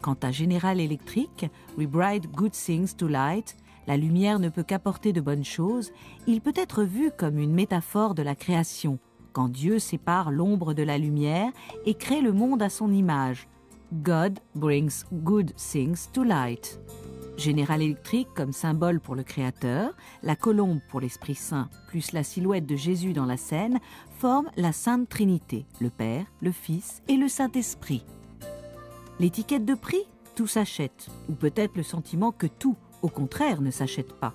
Quant à General Electric, We bright good things to light, la lumière ne peut qu'apporter de bonnes choses, il peut être vu comme une métaphore de la création, quand Dieu sépare l'ombre de la lumière et crée le monde à son image. God brings good things to light. General Electric comme symbole pour le Créateur, la colombe pour l'Esprit Saint, plus la silhouette de Jésus dans la scène, forment la Sainte Trinité, le Père, le Fils et le Saint-Esprit. L'étiquette de prix, tout s'achète, ou peut-être le sentiment que tout, au contraire, ne s'achète pas.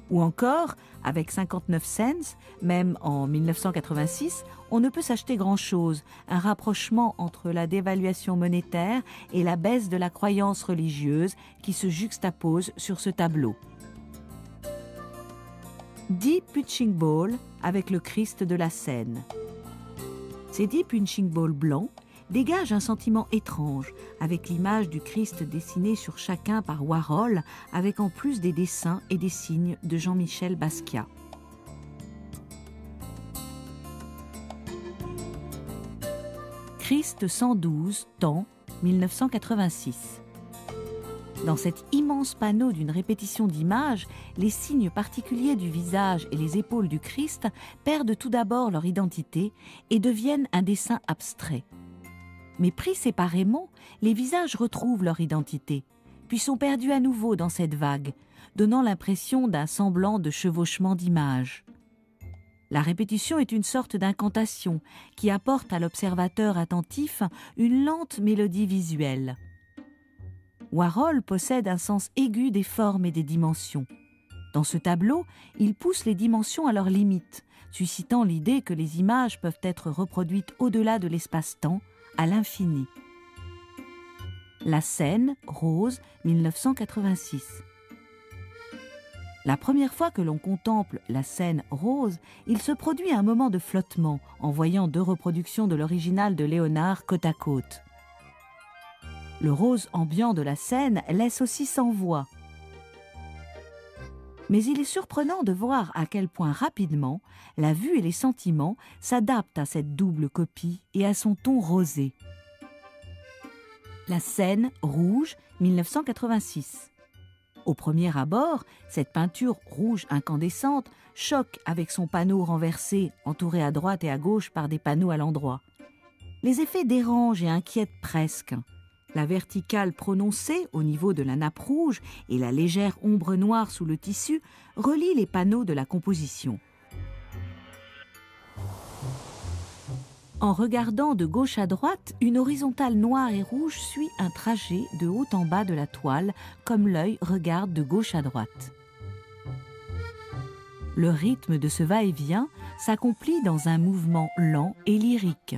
Ou encore, avec 59 cents, même en 1986, on ne peut s'acheter grand-chose, un rapprochement entre la dévaluation monétaire et la baisse de la croyance religieuse qui se juxtapose sur ce tableau. 10 punching balls avec le Christ de la Seine. Ces 10 punching balls blancs dégagent un sentiment étrange, avec l'image du Christ dessinée sur chacun par Warhol, avec en plus des dessins et des signes de Jean-Michel Basquiat. Christ 112, temps, 1986. Dans cet immense panneau d'une répétition d'images, les signes particuliers du visage et les épaules du Christ perdent tout d'abord leur identité et deviennent un dessin abstrait. Mais pris séparément, les visages retrouvent leur identité, puis sont perdus à nouveau dans cette vague, donnant l'impression d'un semblant de chevauchement d'images. La répétition est une sorte d'incantation qui apporte à l'observateur attentif une lente mélodie visuelle. Warhol possède un sens aigu des formes et des dimensions. Dans ce tableau, il pousse les dimensions à leurs limites, suscitant l'idée que les images peuvent être reproduites au-delà de l'espace-temps, à l'infini. La Seine, rose, 1986. La première fois que l'on contemple la Seine rose, il se produit un moment de flottement en voyant 2 reproductions de l'original de Léonard côte à côte. Le rose ambiant de la Seine laisse aussi sans voix. Mais il est surprenant de voir à quel point rapidement la vue et les sentiments s'adaptent à cette double copie et à son ton rosé. La Seine rouge, 1986. Au premier abord, cette peinture rouge incandescente choque avec son panneau renversé, entouré à droite et à gauche par des panneaux à l'endroit. Les effets dérangent et inquiètent presque. La verticale prononcée au niveau de la nappe rouge et la légère ombre noire sous le tissu relient les panneaux de la composition. En regardant de gauche à droite, une horizontale noire et rouge suit un trajet de haut en bas de la toile, comme l'œil regarde de gauche à droite. Le rythme de ce va-et-vient s'accomplit dans un mouvement lent et lyrique.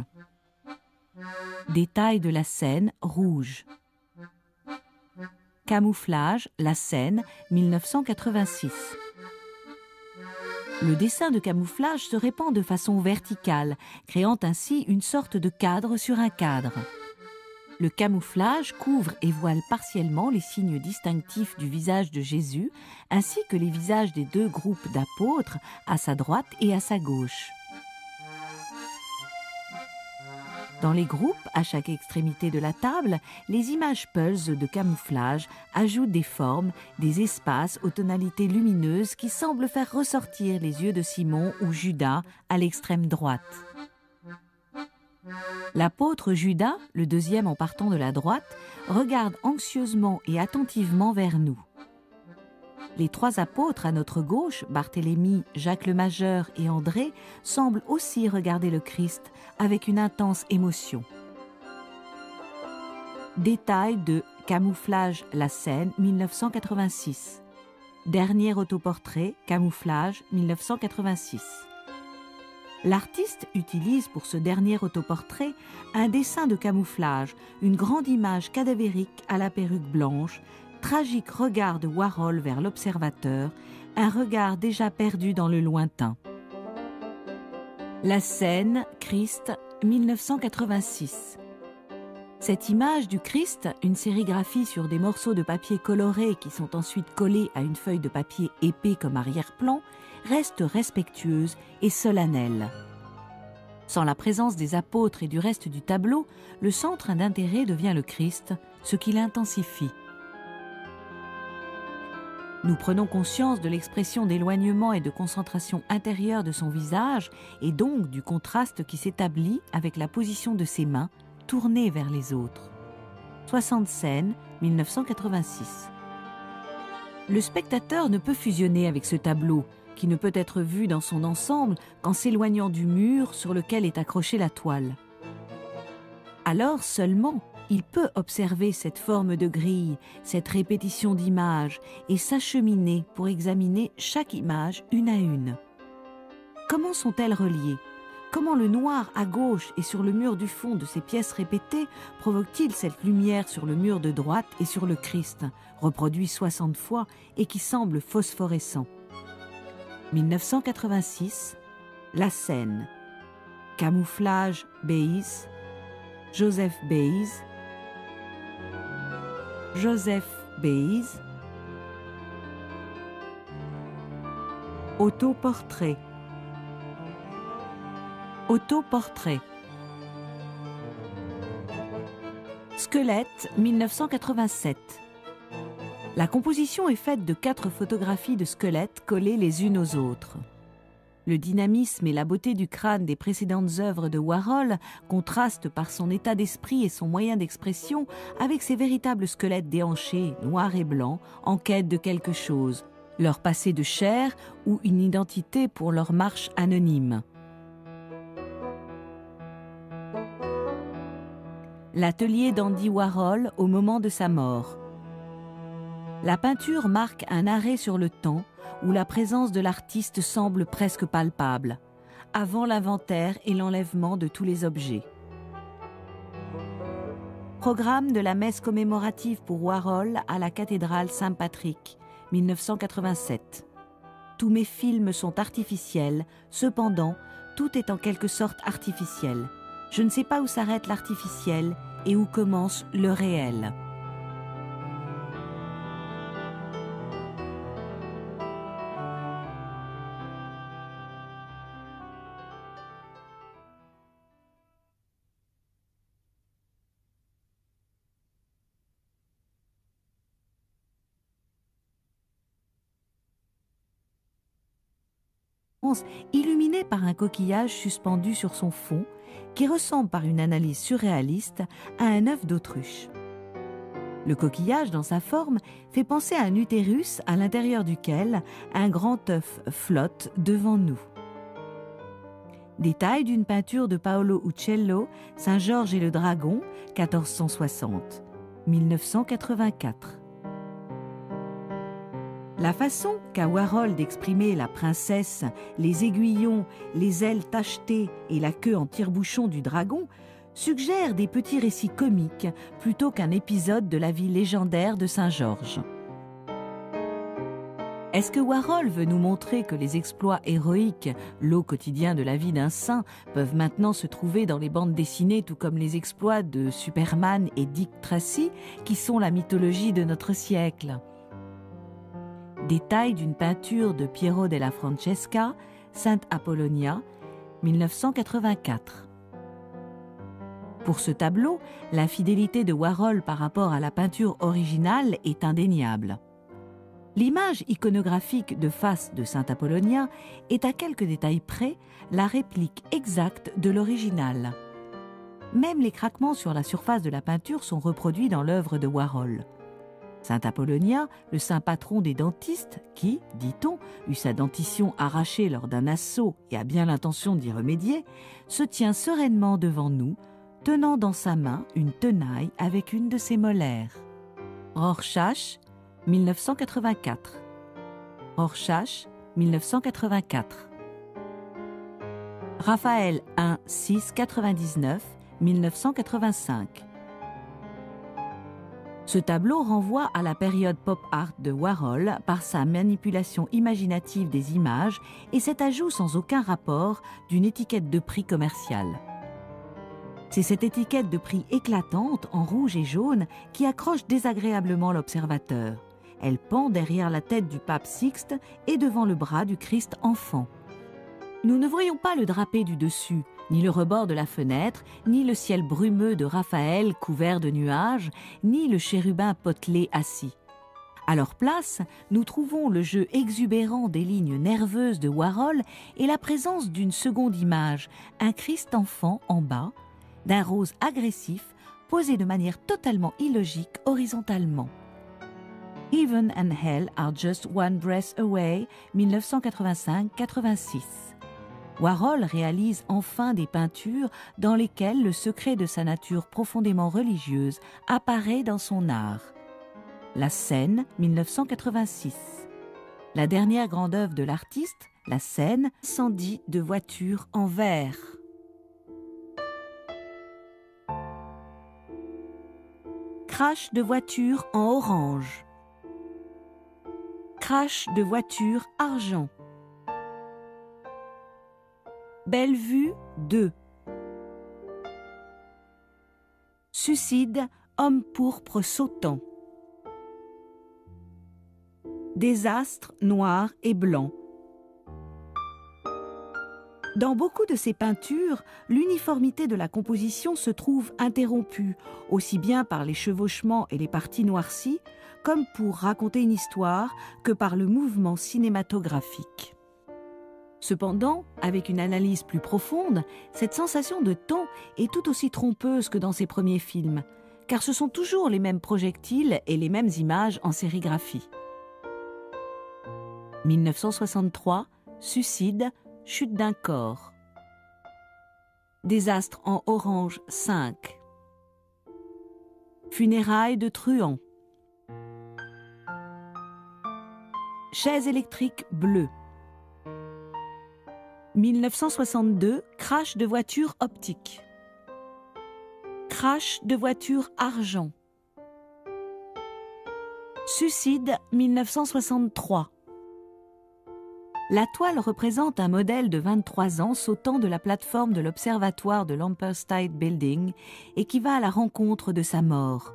Détail de la scène, rouge. Camouflage, la scène, 1986. Le dessin de camouflage se répand de façon verticale, créant ainsi une sorte de cadre sur un cadre. Le camouflage couvre et voile partiellement les signes distinctifs du visage de Jésus, ainsi que les visages des deux groupes d'apôtres, à sa droite et à sa gauche. Dans les groupes, à chaque extrémité de la table, les images pulse de camouflage ajoutent des formes, des espaces aux tonalités lumineuses qui semblent faire ressortir les yeux de Simon ou Judas à l'extrême droite. L'apôtre Judas, le deuxième en partant de la droite, regarde anxieusement et attentivement vers nous. Les trois apôtres à notre gauche, Barthélemy, Jacques le Majeur et André, semblent aussi regarder le Christ avec une intense émotion. Détail de Camouflage, la scène, 1986. Dernier autoportrait, Camouflage, 1986. L'artiste utilise pour ce dernier autoportrait un dessin de camouflage, une grande image cadavérique à la perruque blanche, tragique regard de Warhol vers l'observateur, un regard déjà perdu dans le lointain. La scène, Christ, 1986. Cette image du Christ, une sérigraphie sur des morceaux de papier colorés qui sont ensuite collés à une feuille de papier épais comme arrière-plan, reste respectueuse et solennelle. Sans la présence des apôtres et du reste du tableau, le centre d'intérêt devient le Christ, ce qui l'intensifie. Nous prenons conscience de l'expression d'éloignement et de concentration intérieure de son visage et donc du contraste qui s'établit avec la position de ses mains tournées vers les autres. 60 scènes, 1986. Le spectateur ne peut fusionner avec ce tableau, qui ne peut être vu dans son ensemble qu'en s'éloignant du mur sur lequel est accrochée la toile. Alors seulement, il peut observer cette forme de grille, cette répétition d'images et s'acheminer pour examiner chaque image une à une. Comment sont-elles reliées ? Comment le noir à gauche et sur le mur du fond de ces pièces répétées provoque-t-il cette lumière sur le mur de droite et sur le Christ, reproduit 60 fois et qui semble phosphorescent ? 1986, la scène. Camouflage, Beiz. Joseph Beiz. Joseph Beiz. Autoportrait. Autoportrait. Squelette, 1987. La composition est faite de 4 photographies de squelettes collées les unes aux autres. Le dynamisme et la beauté du crâne des précédentes œuvres de Warhol contrastent par son état d'esprit et son moyen d'expression avec ces véritables squelettes déhanchés, noirs et blancs, en quête de quelque chose, leur passé de chair ou une identité pour leur marche anonyme. L'atelier d'Andy Warhol au moment de sa mort. La peinture marque un arrêt sur le temps où la présence de l'artiste semble presque palpable, avant l'inventaire et l'enlèvement de tous les objets. Programme de la messe commémorative pour Warhol à la cathédrale Saint-Patrick, 1987. Tous mes films sont artificiels, cependant, tout est en quelque sorte artificiel. Je ne sais pas où s'arrête l'artificiel et où commence le réel. Illuminé par un coquillage suspendu sur son fond, qui ressemble par une analyse surréaliste à un œuf d'autruche. Le coquillage, dans sa forme, fait penser à un utérus à l'intérieur duquel un grand œuf flotte devant nous. Détail d'une peinture de Paolo Uccello, Saint-Georges et le Dragon, 1460, 1984. La façon qu'a Warhol d'exprimer la princesse, les aiguillons, les ailes tachetées et la queue en tire-bouchon du dragon suggère des petits récits comiques plutôt qu'un épisode de la vie légendaire de Saint-Georges. Est-ce que Warhol veut nous montrer que les exploits héroïques, lot quotidien de la vie d'un saint, peuvent maintenant se trouver dans les bandes dessinées, tout comme les exploits de Superman et Dick Tracy, qui sont la mythologie de notre siècle? Détail d'une peinture de Piero della Francesca, Sainte Apollonia, 1984. Pour ce tableau, la fidélité de Warhol par rapport à la peinture originale est indéniable. L'image iconographique de face de Sainte Apollonia est à quelques détails près la réplique exacte de l'original. Même les craquements sur la surface de la peinture sont reproduits dans l'œuvre de Warhol. Sainte Apollonia, le saint patron des dentistes, qui, dit-on, eut sa dentition arrachée lors d'un assaut et a bien l'intention d'y remédier, se tient sereinement devant nous, tenant dans sa main une tenaille avec une de ses molaires. Rorschach, 1984. Rorschach, 1984. Raphaël 1, 6, 99, 1985. Ce tableau renvoie à la période pop art de Warhol par sa manipulation imaginative des images et cet ajout sans aucun rapport d'une étiquette de prix commerciale. C'est cette étiquette de prix éclatante en rouge et jaune qui accroche désagréablement l'observateur. Elle pend derrière la tête du pape Sixte et devant le bras du Christ enfant. Nous ne voyons pas le drapé du dessus, ni le rebord de la fenêtre, ni le ciel brumeux de Raphaël couvert de nuages, ni le chérubin potelé assis. À leur place, nous trouvons le jeu exubérant des lignes nerveuses de Warhol et la présence d'une seconde image, un Christ enfant en bas, d'un rose agressif posé de manière totalement illogique horizontalement. Heaven and Hell are just one breath away, 1985-86. Warhol réalise enfin des peintures dans lesquelles le secret de sa nature profondément religieuse apparaît dans son art. La Seine, 1986. La dernière grande œuvre de l'artiste, La Seine, incendie de voitures en verre. Crash de voiture en orange. Crash de voiture argent. Belle vue 2. Suicide, homme pourpre sautant. Désastre noir et blanc. Dans beaucoup de ces peintures, l'uniformité de la composition se trouve interrompue, aussi bien par les chevauchements et les parties noircies, comme pour raconter une histoire, que par le mouvement cinématographique. Cependant, avec une analyse plus profonde, cette sensation de temps est tout aussi trompeuse que dans ses premiers films, car ce sont toujours les mêmes projectiles et les mêmes images en sérigraphie. 1963, Suicide, chute d'un corps. Désastre en orange 5. Funérailles de truands. Chaise électrique bleue. 1962, crash de voiture optique. Crash de voiture argent. Suicide 1963. La toile représente un modèle de 23 ans sautant de la plateforme de l'observatoire de l'Empire State Building et qui va à la rencontre de sa mort.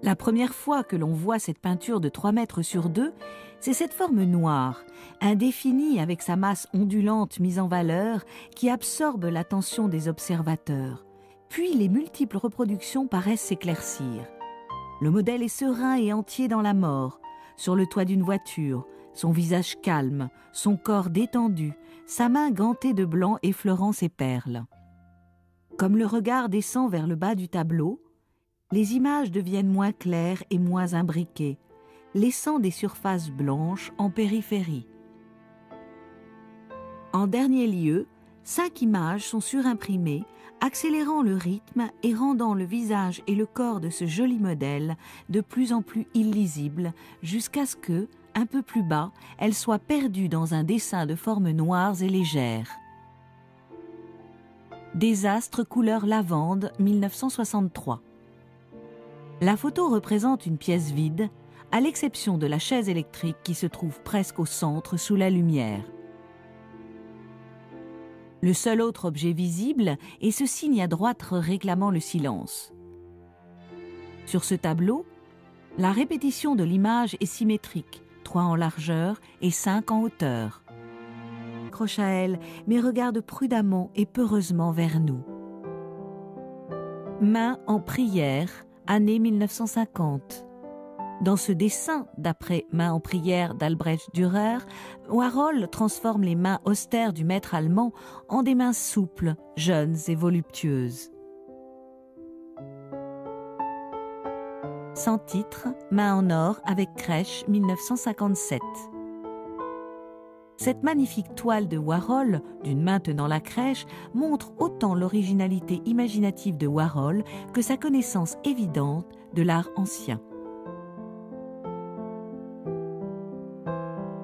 La première fois que l'on voit cette peinture de 3 mètres sur 2, c'est cette forme noire, indéfinie avec sa masse ondulante mise en valeur, qui absorbe l'attention des observateurs. Puis les multiples reproductions paraissent s'éclaircir. Le modèle est serein et entier dans la mort, sur le toit d'une voiture, son visage calme, son corps détendu, sa main gantée de blanc effleurant ses perles. Comme le regard descend vers le bas du tableau, les images deviennent moins claires et moins imbriquées, laissant des surfaces blanches en périphérie. En dernier lieu, 5 images sont surimprimées, accélérant le rythme et rendant le visage et le corps de ce joli modèle de plus en plus illisibles, jusqu'à ce que, un peu plus bas, elle soit perdue dans un dessin de formes noires et légères. Désastre couleur lavande, 1963. La photo représente une pièce vide, à l'exception de la chaise électrique qui se trouve presque au centre sous la lumière. Le seul autre objet visible est ce signe à droite réclamant le silence. Sur ce tableau, la répétition de l'image est symétrique, 3 en largeur et 5 en hauteur. Accroche à elle, mais regarde prudemment et peureusement vers nous. Main en prière, année 1950. Dans ce dessin, d'après Main en prière d'Albrecht Dürer, Warhol transforme les mains austères du maître allemand en des mains souples, jeunes et voluptueuses. Sans titre, Main en or avec crèche, 1957. Cette magnifique toile de Warhol, d'une main tenant la crèche, montre autant l'originalité imaginative de Warhol que sa connaissance évidente de l'art ancien.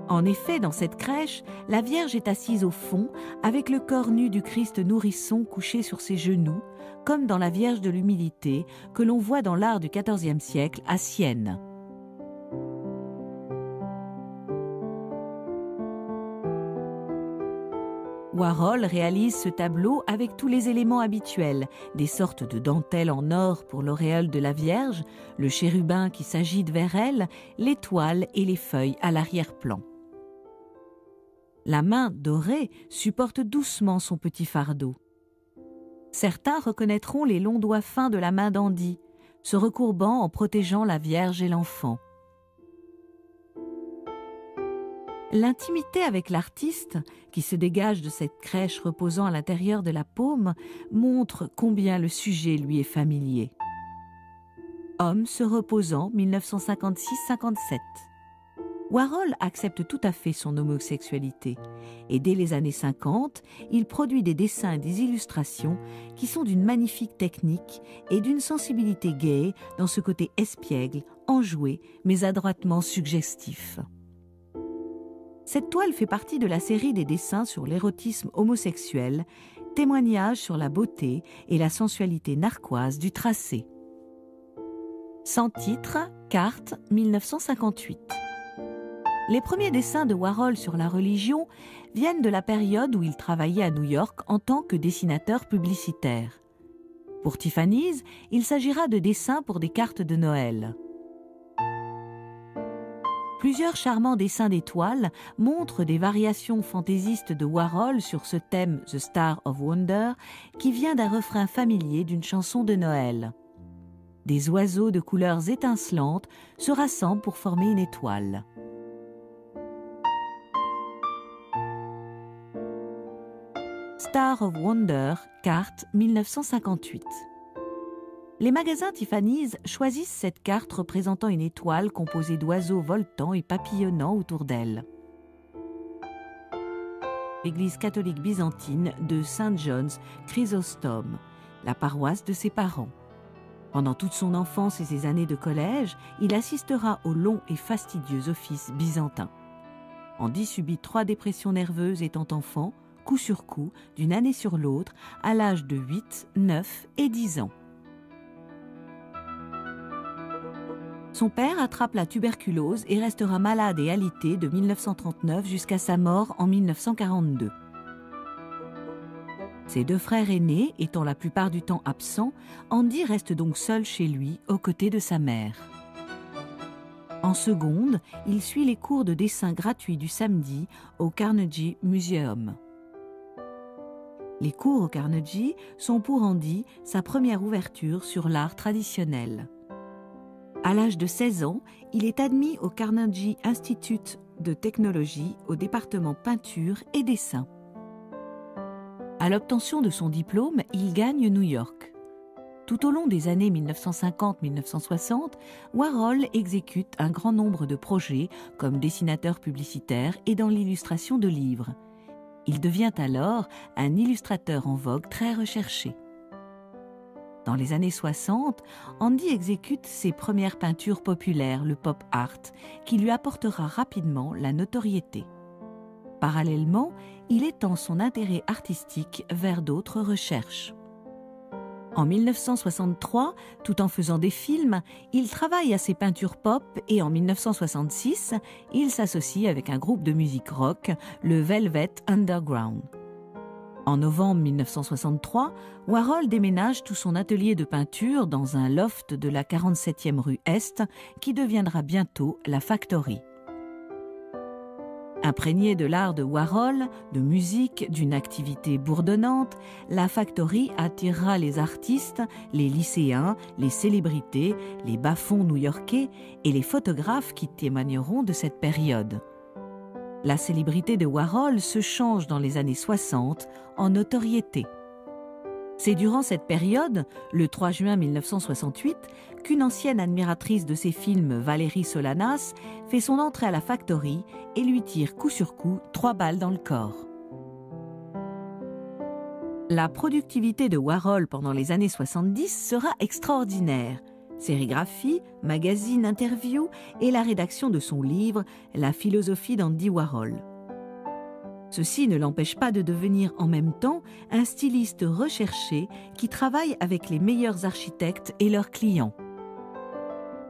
En effet, dans cette crèche, la Vierge est assise au fond, avec le corps nu du Christ nourrisson couché sur ses genoux, comme dans la Vierge de l'Humilité, que l'on voit dans l'art du XIVe siècle à Sienne. Warhol réalise ce tableau avec tous les éléments habituels, des sortes de dentelles en or pour l'auréole de la Vierge, le chérubin qui s'agite vers elle, l'étoile et les feuilles à l'arrière-plan. La main dorée supporte doucement son petit fardeau. Certains reconnaîtront les longs doigts fins de la main d'Andy, se recourbant en protégeant la Vierge et l'enfant. L'intimité avec l'artiste, qui se dégage de cette crèche reposant à l'intérieur de la paume, montre combien le sujet lui est familier. Homme se reposant, 1956-57. Warhol accepte tout à fait son homosexualité et dès les années 50, il produit des dessins et des illustrations qui sont d'une magnifique technique et d'une sensibilité gaie dans ce côté espiègle, enjoué mais adroitement suggestif. Cette toile fait partie de la série des dessins sur l'érotisme homosexuel, témoignage sur la beauté et la sensualité narquoise du tracé. Sans titre, carte, 1958. Les premiers dessins de Warhol sur la religion viennent de la période où il travaillait à New York en tant que dessinateur publicitaire. Pour Tiffany's, il s'agira de dessins pour des cartes de Noël. Plusieurs charmants dessins d'étoiles montrent des variations fantaisistes de Warhol sur ce thème The Star of Wonder qui vient d'un refrain familier d'une chanson de Noël. Des oiseaux de couleurs étincelantes se rassemblent pour former une étoile. Star of Wonder, carte 1958. Les magasins Tiffany's choisissent cette carte représentant une étoile composée d'oiseaux voltants et papillonnant autour d'elle. L'église catholique byzantine de St. John's Chrysostom, la paroisse de ses parents. Pendant toute son enfance et ses années de collège, il assistera au long et fastidieux office byzantin. Andy subit 3 dépressions nerveuses étant enfant, coup sur coup, d'une année sur l'autre, à l'âge de 8, 9 et 10 ans. Son père attrape la tuberculose et restera malade et alité de 1939 jusqu'à sa mort en 1942. Ses 2 frères aînés étant la plupart du temps absents, Andy reste donc seul chez lui, aux côtés de sa mère. En seconde, il suit les cours de dessin gratuits du samedi au Carnegie Museum. Les cours au Carnegie sont pour Andy sa première ouverture sur l'art traditionnel. À l'âge de 16 ans, il est admis au Carnegie Institute de Technology au département peinture et dessin. À l'obtention de son diplôme, il gagne New York. Tout au long des années 1950-1960, Warhol exécute un grand nombre de projets comme dessinateur publicitaire et dans l'illustration de livres. Il devient alors un illustrateur en vogue très recherché. Dans les années 60, Andy exécute ses premières peintures populaires, le pop art, qui lui apportera rapidement la notoriété. Parallèlement, il étend son intérêt artistique vers d'autres recherches. En 1963, tout en faisant des films, il travaille à ses peintures pop et en 1966, il s'associe avec un groupe de musique rock, le Velvet Underground. En novembre 1963, Warhol déménage tout son atelier de peinture dans un loft de la 47e rue Est, qui deviendra bientôt la Factory. Imprégnée de l'art de Warhol, de musique, d'une activité bourdonnante, la Factory attirera les artistes, les lycéens, les célébrités, les bas-fonds new-yorkais et les photographes qui témoigneront de cette période. La célébrité de Warhol se change dans les années 60 en notoriété. C'est durant cette période, le 3 juin 1968, qu'une ancienne admiratrice de ses films, Valérie Solanas, fait son entrée à la Factory et lui tire coup sur coup 3 balles dans le corps. La productivité de Warhol pendant les années 70 sera extraordinaire. Sérigraphie, magazines, interviews et la rédaction de son livre « La philosophie d'Andy Warhol ». Ceci ne l'empêche pas de devenir en même temps un styliste recherché qui travaille avec les meilleurs architectes et leurs clients.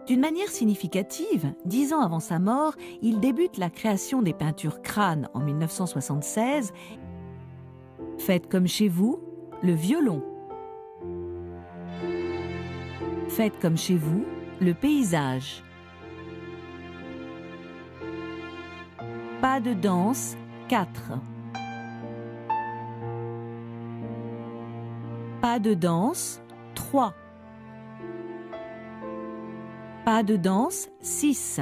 D'une manière significative, 10 ans avant sa mort, il débute la création des peintures crânes en 1976. Faites comme chez vous, le violon. Faites comme chez vous, le paysage. Pas de danse, 4. Pas de danse, 3. Pas de danse, 6.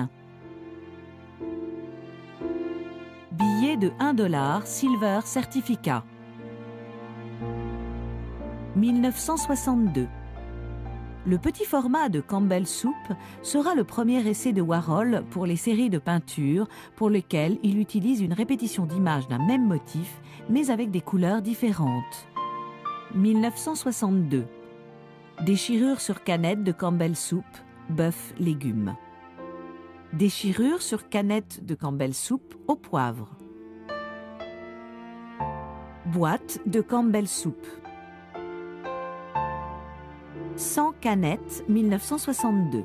Billet de 1 $, silver certificat. 1962. Le petit format de Campbell Soup sera le premier essai de Warhol pour les séries de peintures pour lesquelles il utilise une répétition d'images d'un même motif, mais avec des couleurs différentes. 1962. Déchirure sur canette de Campbell Soup, bœuf légumes. Déchirure sur canette de Campbell Soup au poivre. Boîte de Campbell Soup. 100 canettes, 1962.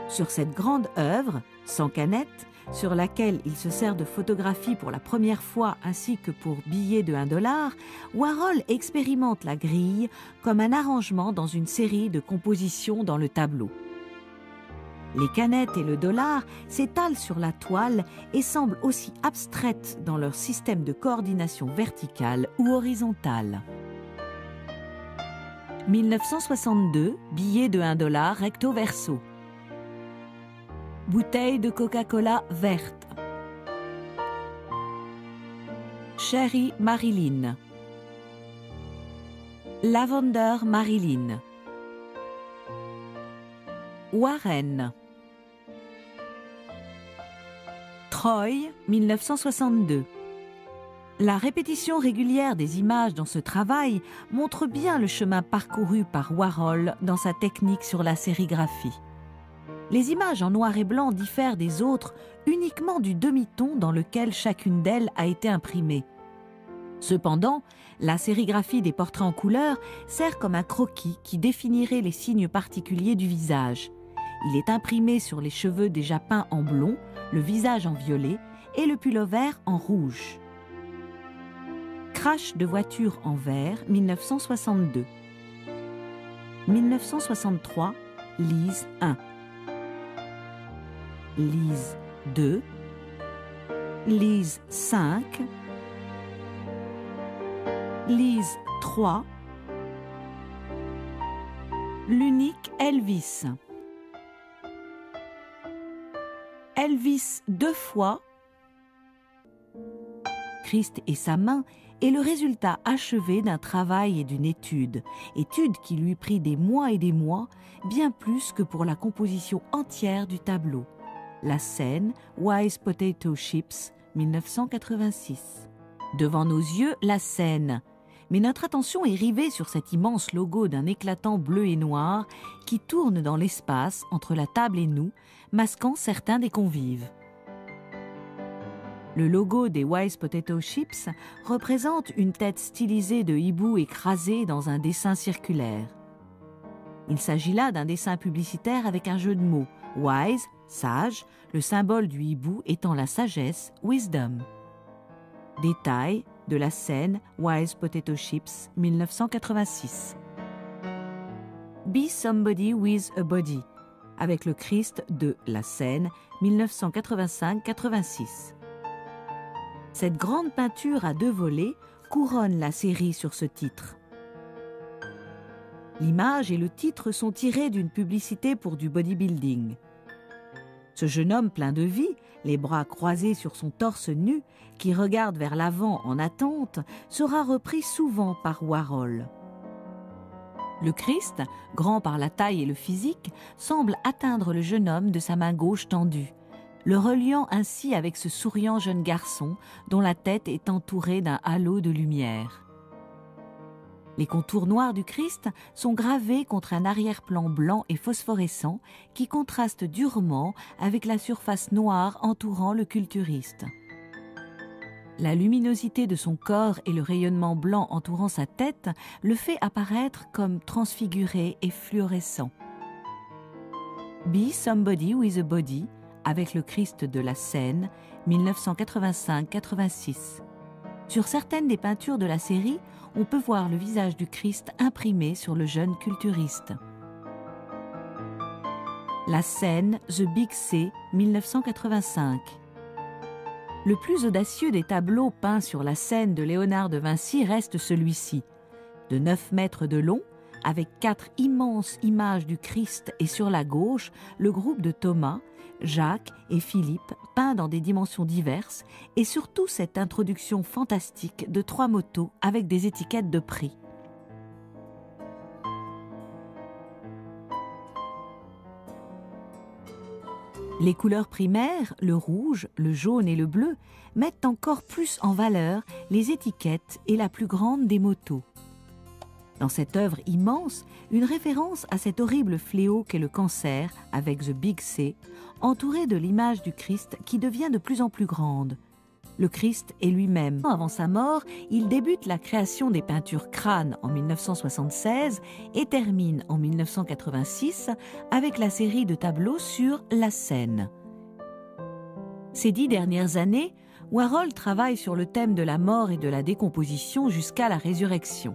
Sur cette grande œuvre, 100 canettes, sur laquelle il se sert de photographies pour la première fois ainsi que pour billets de 1 $, Warhol expérimente la grille comme un arrangement dans une série de compositions dans le tableau. Les canettes et le dollar s'étalent sur la toile et semblent aussi abstraites dans leur système de coordination verticale ou horizontale. 1962, billet de 1 $ recto verso. Bouteille de Coca-Cola verte. Cherry Marilyn. Lavender Marilyn. Warren. Troy, 1962. La répétition régulière des images dans ce travail montre bien le chemin parcouru par Warhol dans sa technique sur la sérigraphie. Les images en noir et blanc diffèrent des autres uniquement du demi-ton dans lequel chacune d'elles a été imprimée. Cependant, la sérigraphie des portraits en couleur sert comme un croquis qui définirait les signes particuliers du visage. Il est imprimé sur les cheveux déjà peints en blond, le visage en violet et le pullover en rouge. Crash de voiture en vert, 1962. 1963, Lise 1. Lise 2. Lise 5. Lise 3. L'unique Elvis. Elvis 2 fois. Christ et sa main est le résultat achevé d'un travail et d'une étude qui lui prit des mois et des mois, bien plus que pour la composition entière du tableau. La scène, Wise Potato Chips, 1986. Devant nos yeux, la scène. Mais notre attention est rivée sur cet immense logo d'un éclatant bleu et noir qui tourne dans l'espace entre la table et nous, masquant certains des convives. Le logo des Wise Potato Chips représente une tête stylisée de hibou écrasée dans un dessin circulaire. Il s'agit là d'un dessin publicitaire avec un jeu de mots. Wise, sage, le symbole du hibou étant la sagesse, wisdom. Détail de la scène Wise Potato Chips, 1986. Be Somebody with a Body, avec le Christ de la scène, 1985-86. Cette grande peinture à 2 volets couronne la série sur ce titre. L'image et le titre sont tirés d'une publicité pour du bodybuilding. Ce jeune homme plein de vie, les bras croisés sur son torse nu, qui regarde vers l'avant en attente, sera repris souvent par Warhol. Le Christ, grand par la taille et le physique, semble atteindre le jeune homme de sa main gauche tendue, le reliant ainsi avec ce souriant jeune garçon dont la tête est entourée d'un halo de lumière. Les contours noirs du Christ sont gravés contre un arrière-plan blanc et phosphorescent qui contraste durement avec la surface noire entourant le culturiste. La luminosité de son corps et le rayonnement blanc entourant sa tête le fait apparaître comme transfiguré et fluorescent. Be Somebody with a Body, avec le Christ de la scène, 1985-86. Sur certaines des peintures de la série, on peut voir le visage du Christ imprimé sur le jeune culturiste. La scène The Big C, 1985. Le plus audacieux des tableaux peints sur la scène de Léonard de Vinci reste celui-ci. De 9 mètres de long, avec 4 immenses images du Christ et sur la gauche, le groupe de Thomas, Jacques et Philippe, peints dans des dimensions diverses, et surtout cette introduction fantastique de 3 motos avec des étiquettes de prix. Les couleurs primaires, le rouge, le jaune et le bleu, mettent encore plus en valeur les étiquettes et la plus grande des motos. Dans cette œuvre immense, une référence à cet horrible fléau qu'est le cancer, avec The Big C, entouré de l'image du Christ qui devient de plus en plus grande. Le Christ est lui-même. Avant sa mort, il débute la création des peintures crânes en 1976 et termine en 1986 avec la série de tableaux sur la scène. Ces 10 dernières années, Warhol travaille sur le thème de la mort et de la décomposition jusqu'à la résurrection.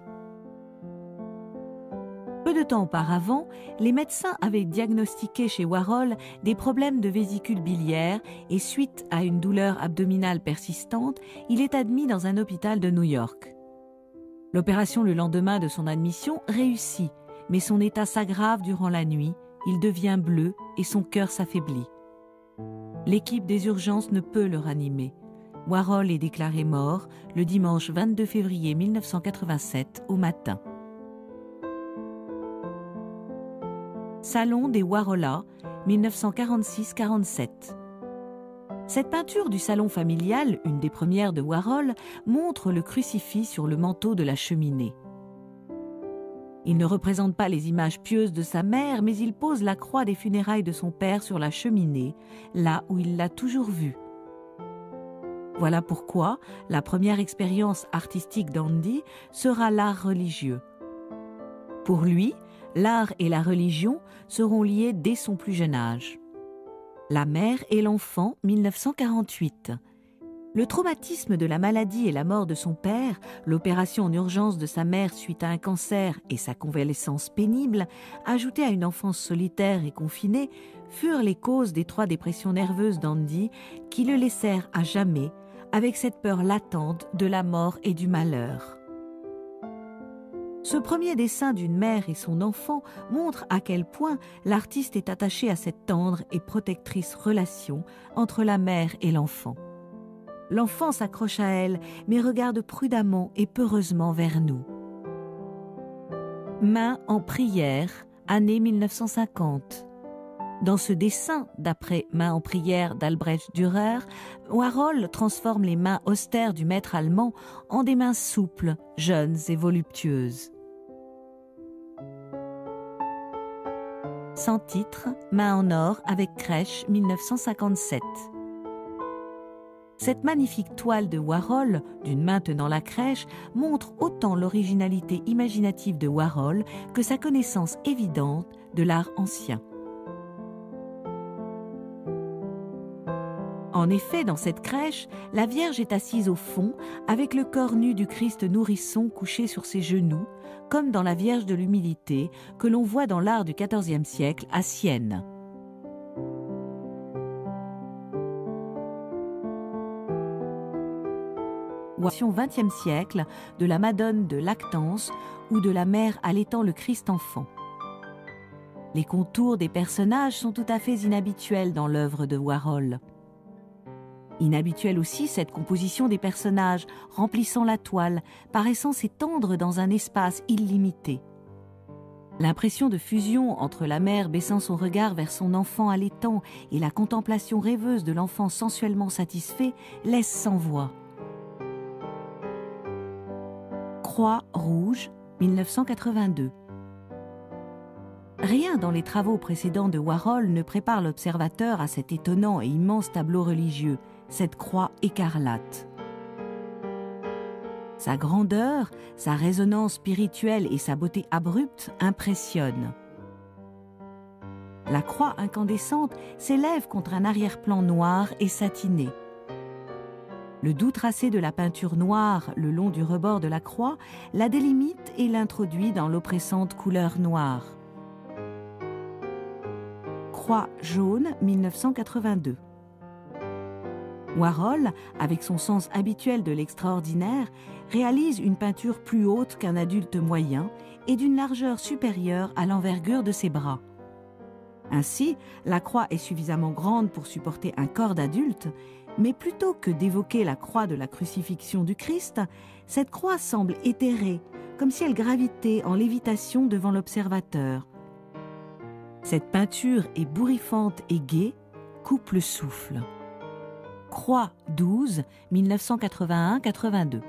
Peu de temps auparavant, les médecins avaient diagnostiqué chez Warhol des problèmes de vésicule biliaire et suite à une douleur abdominale persistante, il est admis dans un hôpital de New York. L'opération le lendemain de son admission réussit, mais son état s'aggrave durant la nuit, il devient bleu et son cœur s'affaiblit. L'équipe des urgences ne peut le ranimer. Warhol est déclaré mort le dimanche 22 février 1987 au matin. Salon des Warhola, 1946-47. Cette peinture du salon familial, une des premières de Warhol, montre le crucifix sur le manteau de la cheminée. Il ne représente pas les images pieuses de sa mère, mais il pose la croix des funérailles de son père sur la cheminée, là où il l'a toujours vue. Voilà pourquoi la première expérience artistique d'Andy sera l'art religieux. Pour lui, l'art et la religion seront liés dès son plus jeune âge. La mère et l'enfant, 1948. Le traumatisme de la maladie et la mort de son père, l'opération en urgence de sa mère suite à un cancer et sa convalescence pénible, ajoutées à une enfance solitaire et confinée, furent les causes des 3 dépressions nerveuses d'Andy qui le laissèrent à jamais avec cette peur latente de la mort et du malheur. Ce premier dessin d'une mère et son enfant montre à quel point l'artiste est attaché à cette tendre et protectrice relation entre la mère et l'enfant. L'enfant s'accroche à elle, mais regarde prudemment et peureusement vers nous. Main en prière, année 1950. Dans ce dessin, d'après Main en prière d'Albrecht Dürer, Warhol transforme les mains austères du maître allemand en des mains souples, jeunes et voluptueuses. Sans titre, Main en or avec crèche 1957. Cette magnifique toile de Warhol, d'une main tenant la crèche, montre autant l'originalité imaginative de Warhol que sa connaissance évidente de l'art ancien. En effet, dans cette crèche, la Vierge est assise au fond, avec le corps nu du Christ nourrisson couché sur ses genoux, comme dans la Vierge de l'Humilité, que l'on voit dans l'art du XIVe siècle à Sienne. Version XXe siècle de la Madone de Lactance ou de la mère allaitant le Christ enfant. Les contours des personnages sont tout à fait inhabituels dans l'œuvre de Warhol. Inhabituelle aussi cette composition des personnages, remplissant la toile, paraissant s'étendre dans un espace illimité. L'impression de fusion entre la mère baissant son regard vers son enfant allaitant et la contemplation rêveuse de l'enfant sensuellement satisfait laisse sans voix. Croix rouge, 1982. Rien dans les travaux précédents de Warhol ne prépare l'observateur à cet étonnant et immense tableau religieux, cette croix écarlate. Sa grandeur, sa résonance spirituelle et sa beauté abrupte impressionnent. La croix incandescente s'élève contre un arrière-plan noir et satiné. Le doux tracé de la peinture noire le long du rebord de la croix la délimite et l'introduit dans l'oppressante couleur noire. Croix jaune, 1982. Warhol, avec son sens habituel de l'extraordinaire, réalise une peinture plus haute qu'un adulte moyen et d'une largeur supérieure à l'envergure de ses bras. Ainsi, la croix est suffisamment grande pour supporter un corps d'adulte, mais plutôt que d'évoquer la croix de la crucifixion du Christ, cette croix semble éthérée, comme si elle gravitait en lévitation devant l'observateur. Cette peinture ébouriffante et gaie coupe le souffle. Croix 12, 1981-82.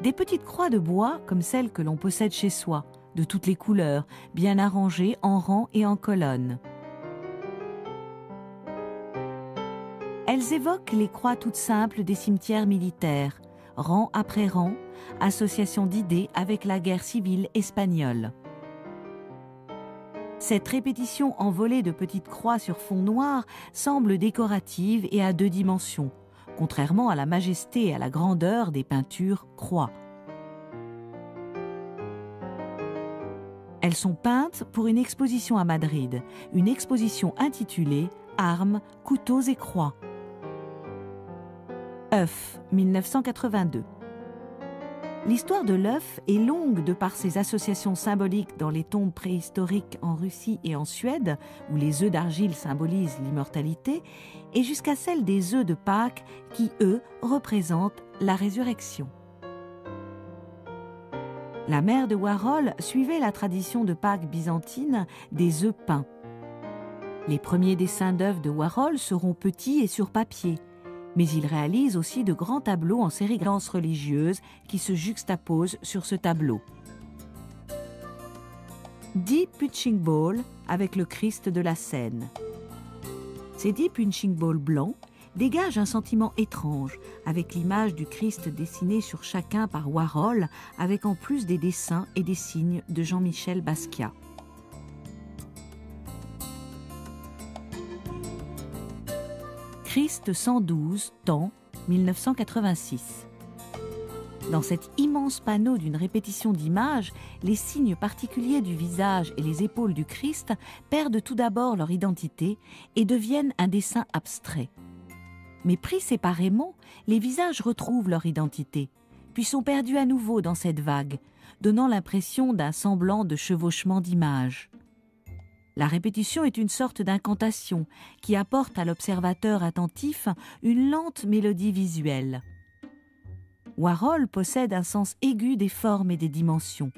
Des petites croix de bois comme celles que l'on possède chez soi, de toutes les couleurs, bien arrangées en rang et en colonnes. Elles évoquent les croix toutes simples des cimetières militaires, rang après rang, association d'idées avec la guerre civile espagnole. Cette répétition envolée de petites croix sur fond noir semble décorative et à deux dimensions, contrairement à la majesté et à la grandeur des peintures croix. Elles sont peintes pour une exposition à Madrid, une exposition intitulée « Armes, couteaux et croix ». œuf, 1982. L'histoire de l'œuf est longue de par ses associations symboliques dans les tombes préhistoriques en Russie et en Suède, où les œufs d'argile symbolisent l'immortalité, et jusqu'à celle des œufs de Pâques qui, eux, représentent la résurrection. La mère de Warhol suivait la tradition de Pâques byzantine des œufs peints. Les premiers dessins d'œuvres de Warhol seront petits et sur papier, mais il réalise aussi de grands tableaux en sérigraphes religieuses qui se juxtaposent sur ce tableau. 10 punching balls avec le Christ de la Seine. Ces 10 punching balls blancs dégagent un sentiment étrange, avec l'image du Christ dessinée sur chacun par Warhol, avec en plus des dessins et des signes de Jean-Michel Basquiat. Christ 112, temps, 1986. Dans cet immense panneau d'une répétition d'images, les signes particuliers du visage et les épaules du Christ perdent tout d'abord leur identité et deviennent un dessin abstrait. Mais pris séparément, les visages retrouvent leur identité, puis sont perdus à nouveau dans cette vague, donnant l'impression d'un semblant de chevauchement d'images. La répétition est une sorte d'incantation qui apporte à l'observateur attentif une lente mélodie visuelle. Warhol possède un sens aigu des formes et des dimensions.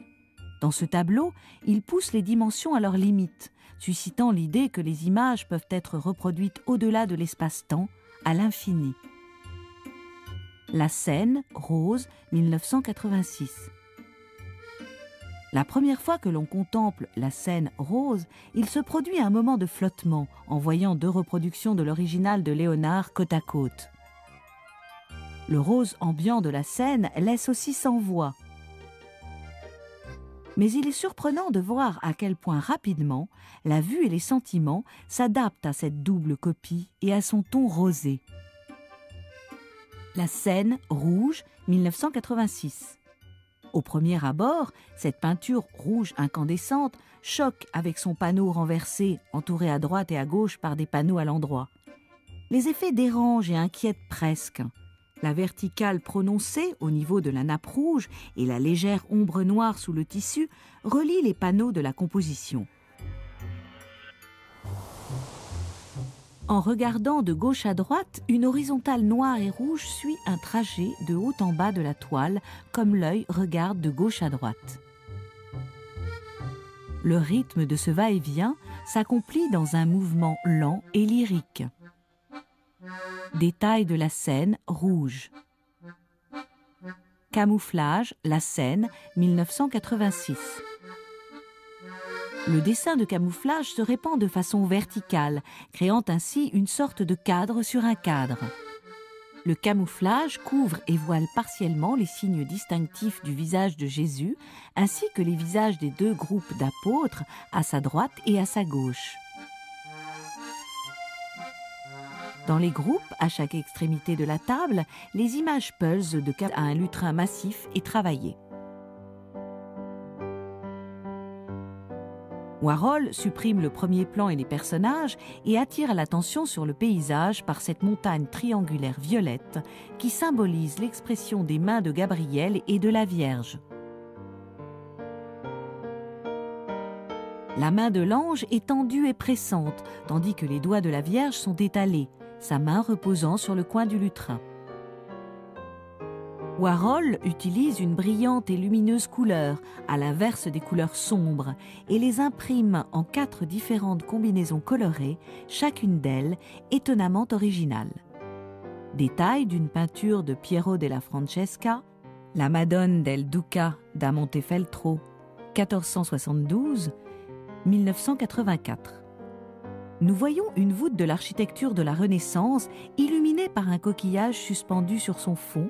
Dans ce tableau, il pousse les dimensions à leurs limites, suscitant l'idée que les images peuvent être reproduites au-delà de l'espace-temps, à l'infini. La Seine, Rose, 1986. La première fois que l'on contemple la Seine rose, il se produit un moment de flottement en voyant deux reproductions de l'original de Léonard côte à côte. Le rose ambiant de la Seine laisse aussi sans voix. Mais il est surprenant de voir à quel point rapidement la vue et les sentiments s'adaptent à cette double copie et à son ton rosé. La Seine rouge, 1986. Au premier abord, cette peinture rouge incandescente choque avec son panneau renversé, entouré à droite et à gauche par des panneaux à l'endroit. Les effets dérangent et inquiètent presque. La verticale prononcée au niveau de la nappe rouge et la légère ombre noire sous le tissu relient les panneaux de la composition. En regardant de gauche à droite, une horizontale noire et rouge suit un trajet de haut en bas de la toile, comme l'œil regarde de gauche à droite. Le rythme de ce va-et-vient s'accomplit dans un mouvement lent et lyrique. Détail de la Seine rouge. Camouflage, la Seine, 1986. Le dessin de camouflage se répand de façon verticale, créant ainsi une sorte de cadre sur un cadre. Le camouflage couvre et voile partiellement les signes distinctifs du visage de Jésus, ainsi que les visages des deux groupes d'apôtres, à sa droite et à sa gauche. Dans les groupes, à chaque extrémité de la table, les images pulsent de à un lutrin massif et travaillé. Warhol supprime le premier plan et les personnages et attire l'attention sur le paysage par cette montagne triangulaire violette qui symbolise l'expression des mains de Gabriel et de la Vierge. La main de l'ange est tendue et pressante, tandis que les doigts de la Vierge sont étalés, sa main reposant sur le coin du lutrin. Warhol utilise une brillante et lumineuse couleur, à l'inverse des couleurs sombres, et les imprime en 4 différentes combinaisons colorées, chacune d'elles étonnamment originale. Détail d'une peinture de Piero della Francesca, la Madone del Duca da Montefeltro, 1472, 1984. Nous voyons une voûte de l'architecture de la Renaissance illuminée par un coquillage suspendu sur son fond,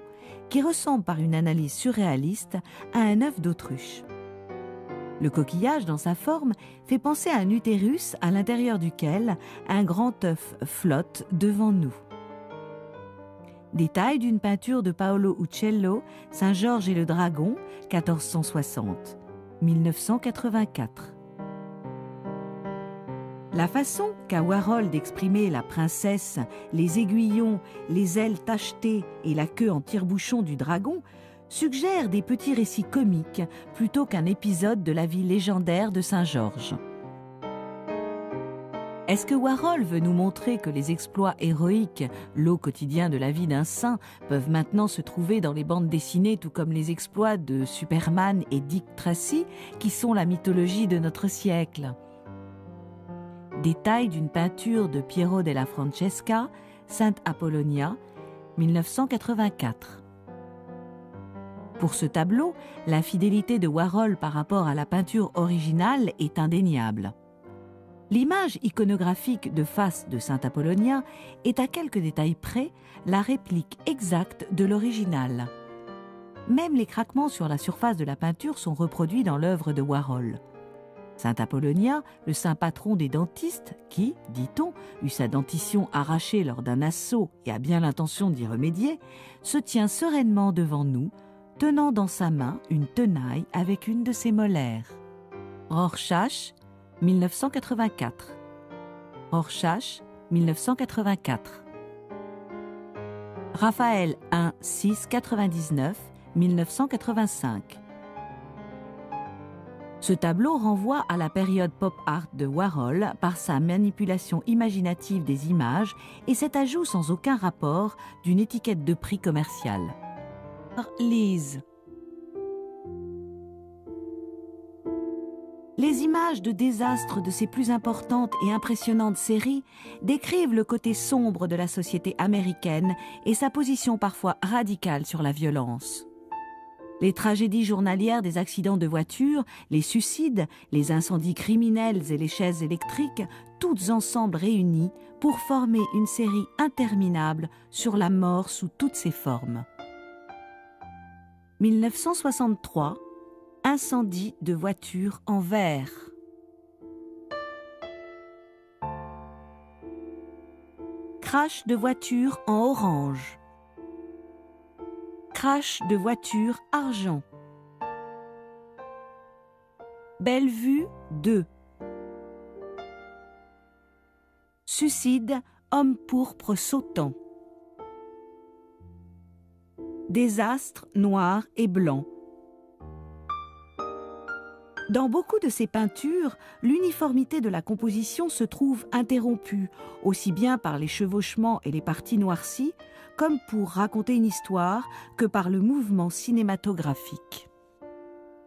qui ressemble par une analyse surréaliste à un œuf d'autruche. Le coquillage, dans sa forme, fait penser à un utérus à l'intérieur duquel un grand œuf flotte devant nous. Détail d'une peinture de Paolo Uccello, Saint-Georges et le Dragon, 1460, 1984. La façon qu'a Warhol d'exprimer la princesse, les aiguillons, les ailes tachetées et la queue en tire-bouchon du dragon suggère des petits récits comiques plutôt qu'un épisode de la vie légendaire de Saint-Georges. Est-ce que Warhol veut nous montrer que les exploits héroïques, lot quotidien de la vie d'un saint, peuvent maintenant se trouver dans les bandes dessinées, tout comme les exploits de Superman et Dick Tracy, qui sont la mythologie de notre siècle ? Détail d'une peinture de Piero della Francesca, Sainte Apollonia, 1984. Pour ce tableau, la fidélité de Warhol par rapport à la peinture originale est indéniable. L'image iconographique de face de Sainte Apollonia est à quelques détails près la réplique exacte de l'original. Même les craquements sur la surface de la peinture sont reproduits dans l'œuvre de Warhol. Sainte Apollonia, le saint patron des dentistes, qui, dit-on, eut sa dentition arrachée lors d'un assaut et a bien l'intention d'y remédier, se tient sereinement devant nous, tenant dans sa main une tenaille avec une de ses molaires. Rorschach, 1984. Rorschach, 1984. Raphaël 1, 6, 99, 1985. Ce tableau renvoie à la période pop art de Warhol par sa manipulation imaginative des images et cet ajout sans aucun rapport d'une étiquette de prix commerciale. Lise. Les images de désastres de ses plus importantes et impressionnantes séries décrivent le côté sombre de la société américaine et sa position parfois radicale sur la violence. Les tragédies journalières des accidents de voiture, les suicides, les incendies criminels et les chaises électriques, toutes ensemble réunies pour former une série interminable sur la mort sous toutes ses formes. 1963, incendie de voiture en vert. Crash de voiture en orange. Crash de voiture argent. Bellevue 2. Suicide, homme pourpre sautant. Désastre noir et blanc. Dans beaucoup de ces peintures, l'uniformité de la composition se trouve interrompue, aussi bien par les chevauchements et les parties noircies, comme pour raconter une histoire, que par le mouvement cinématographique.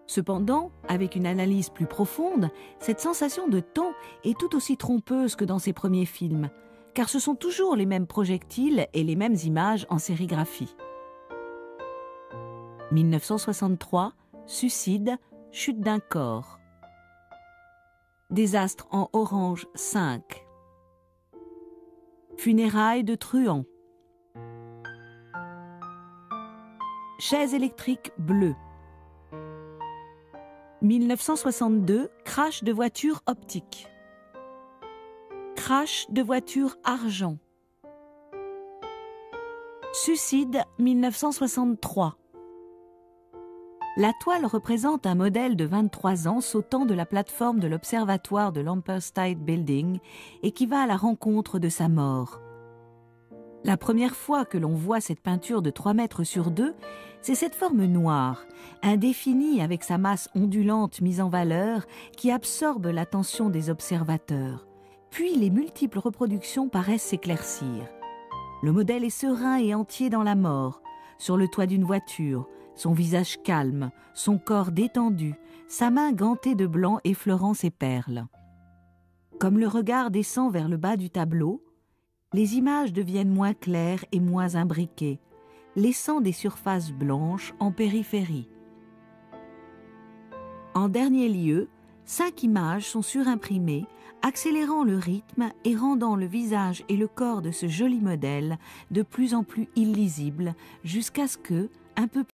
Cependant, avec une analyse plus profonde, cette sensation de temps est tout aussi trompeuse que dans ses premiers films, car ce sont toujours les mêmes projectiles et les mêmes images en sérigraphie. 1963, suicide, chute d'un corps. Désastre en orange 5. Funérailles de truands. Chaise électrique bleue. 1962, crash de voiture optique. Crash de voiture argent. Suicide 1963. La toile représente un modèle de 23 ans sautant de la plateforme de l'observatoire de l'Empire State Building et qui va à la rencontre de sa mort. La première fois que l'on voit cette peinture de 3 mètres sur 2, c'est cette forme noire, indéfinie avec sa masse ondulante mise en valeur, qui absorbe l'attention des observateurs. Puis les multiples reproductions paraissent s'éclaircir. Le modèle est serein et entier dans la mort, sur le toit d'une voiture, son visage calme, son corps détendu, sa main gantée de blanc effleurant ses perles. Comme le regard descend vers le bas du tableau, les images deviennent moins claires et moins imbriquées, laissant des surfaces blanches en périphérie. En dernier lieu, 5 images sont surimprimées, accélérant le rythme et rendant le visage et le corps de ce joli modèle de plus en plus illisibles, jusqu'à ce que, un peu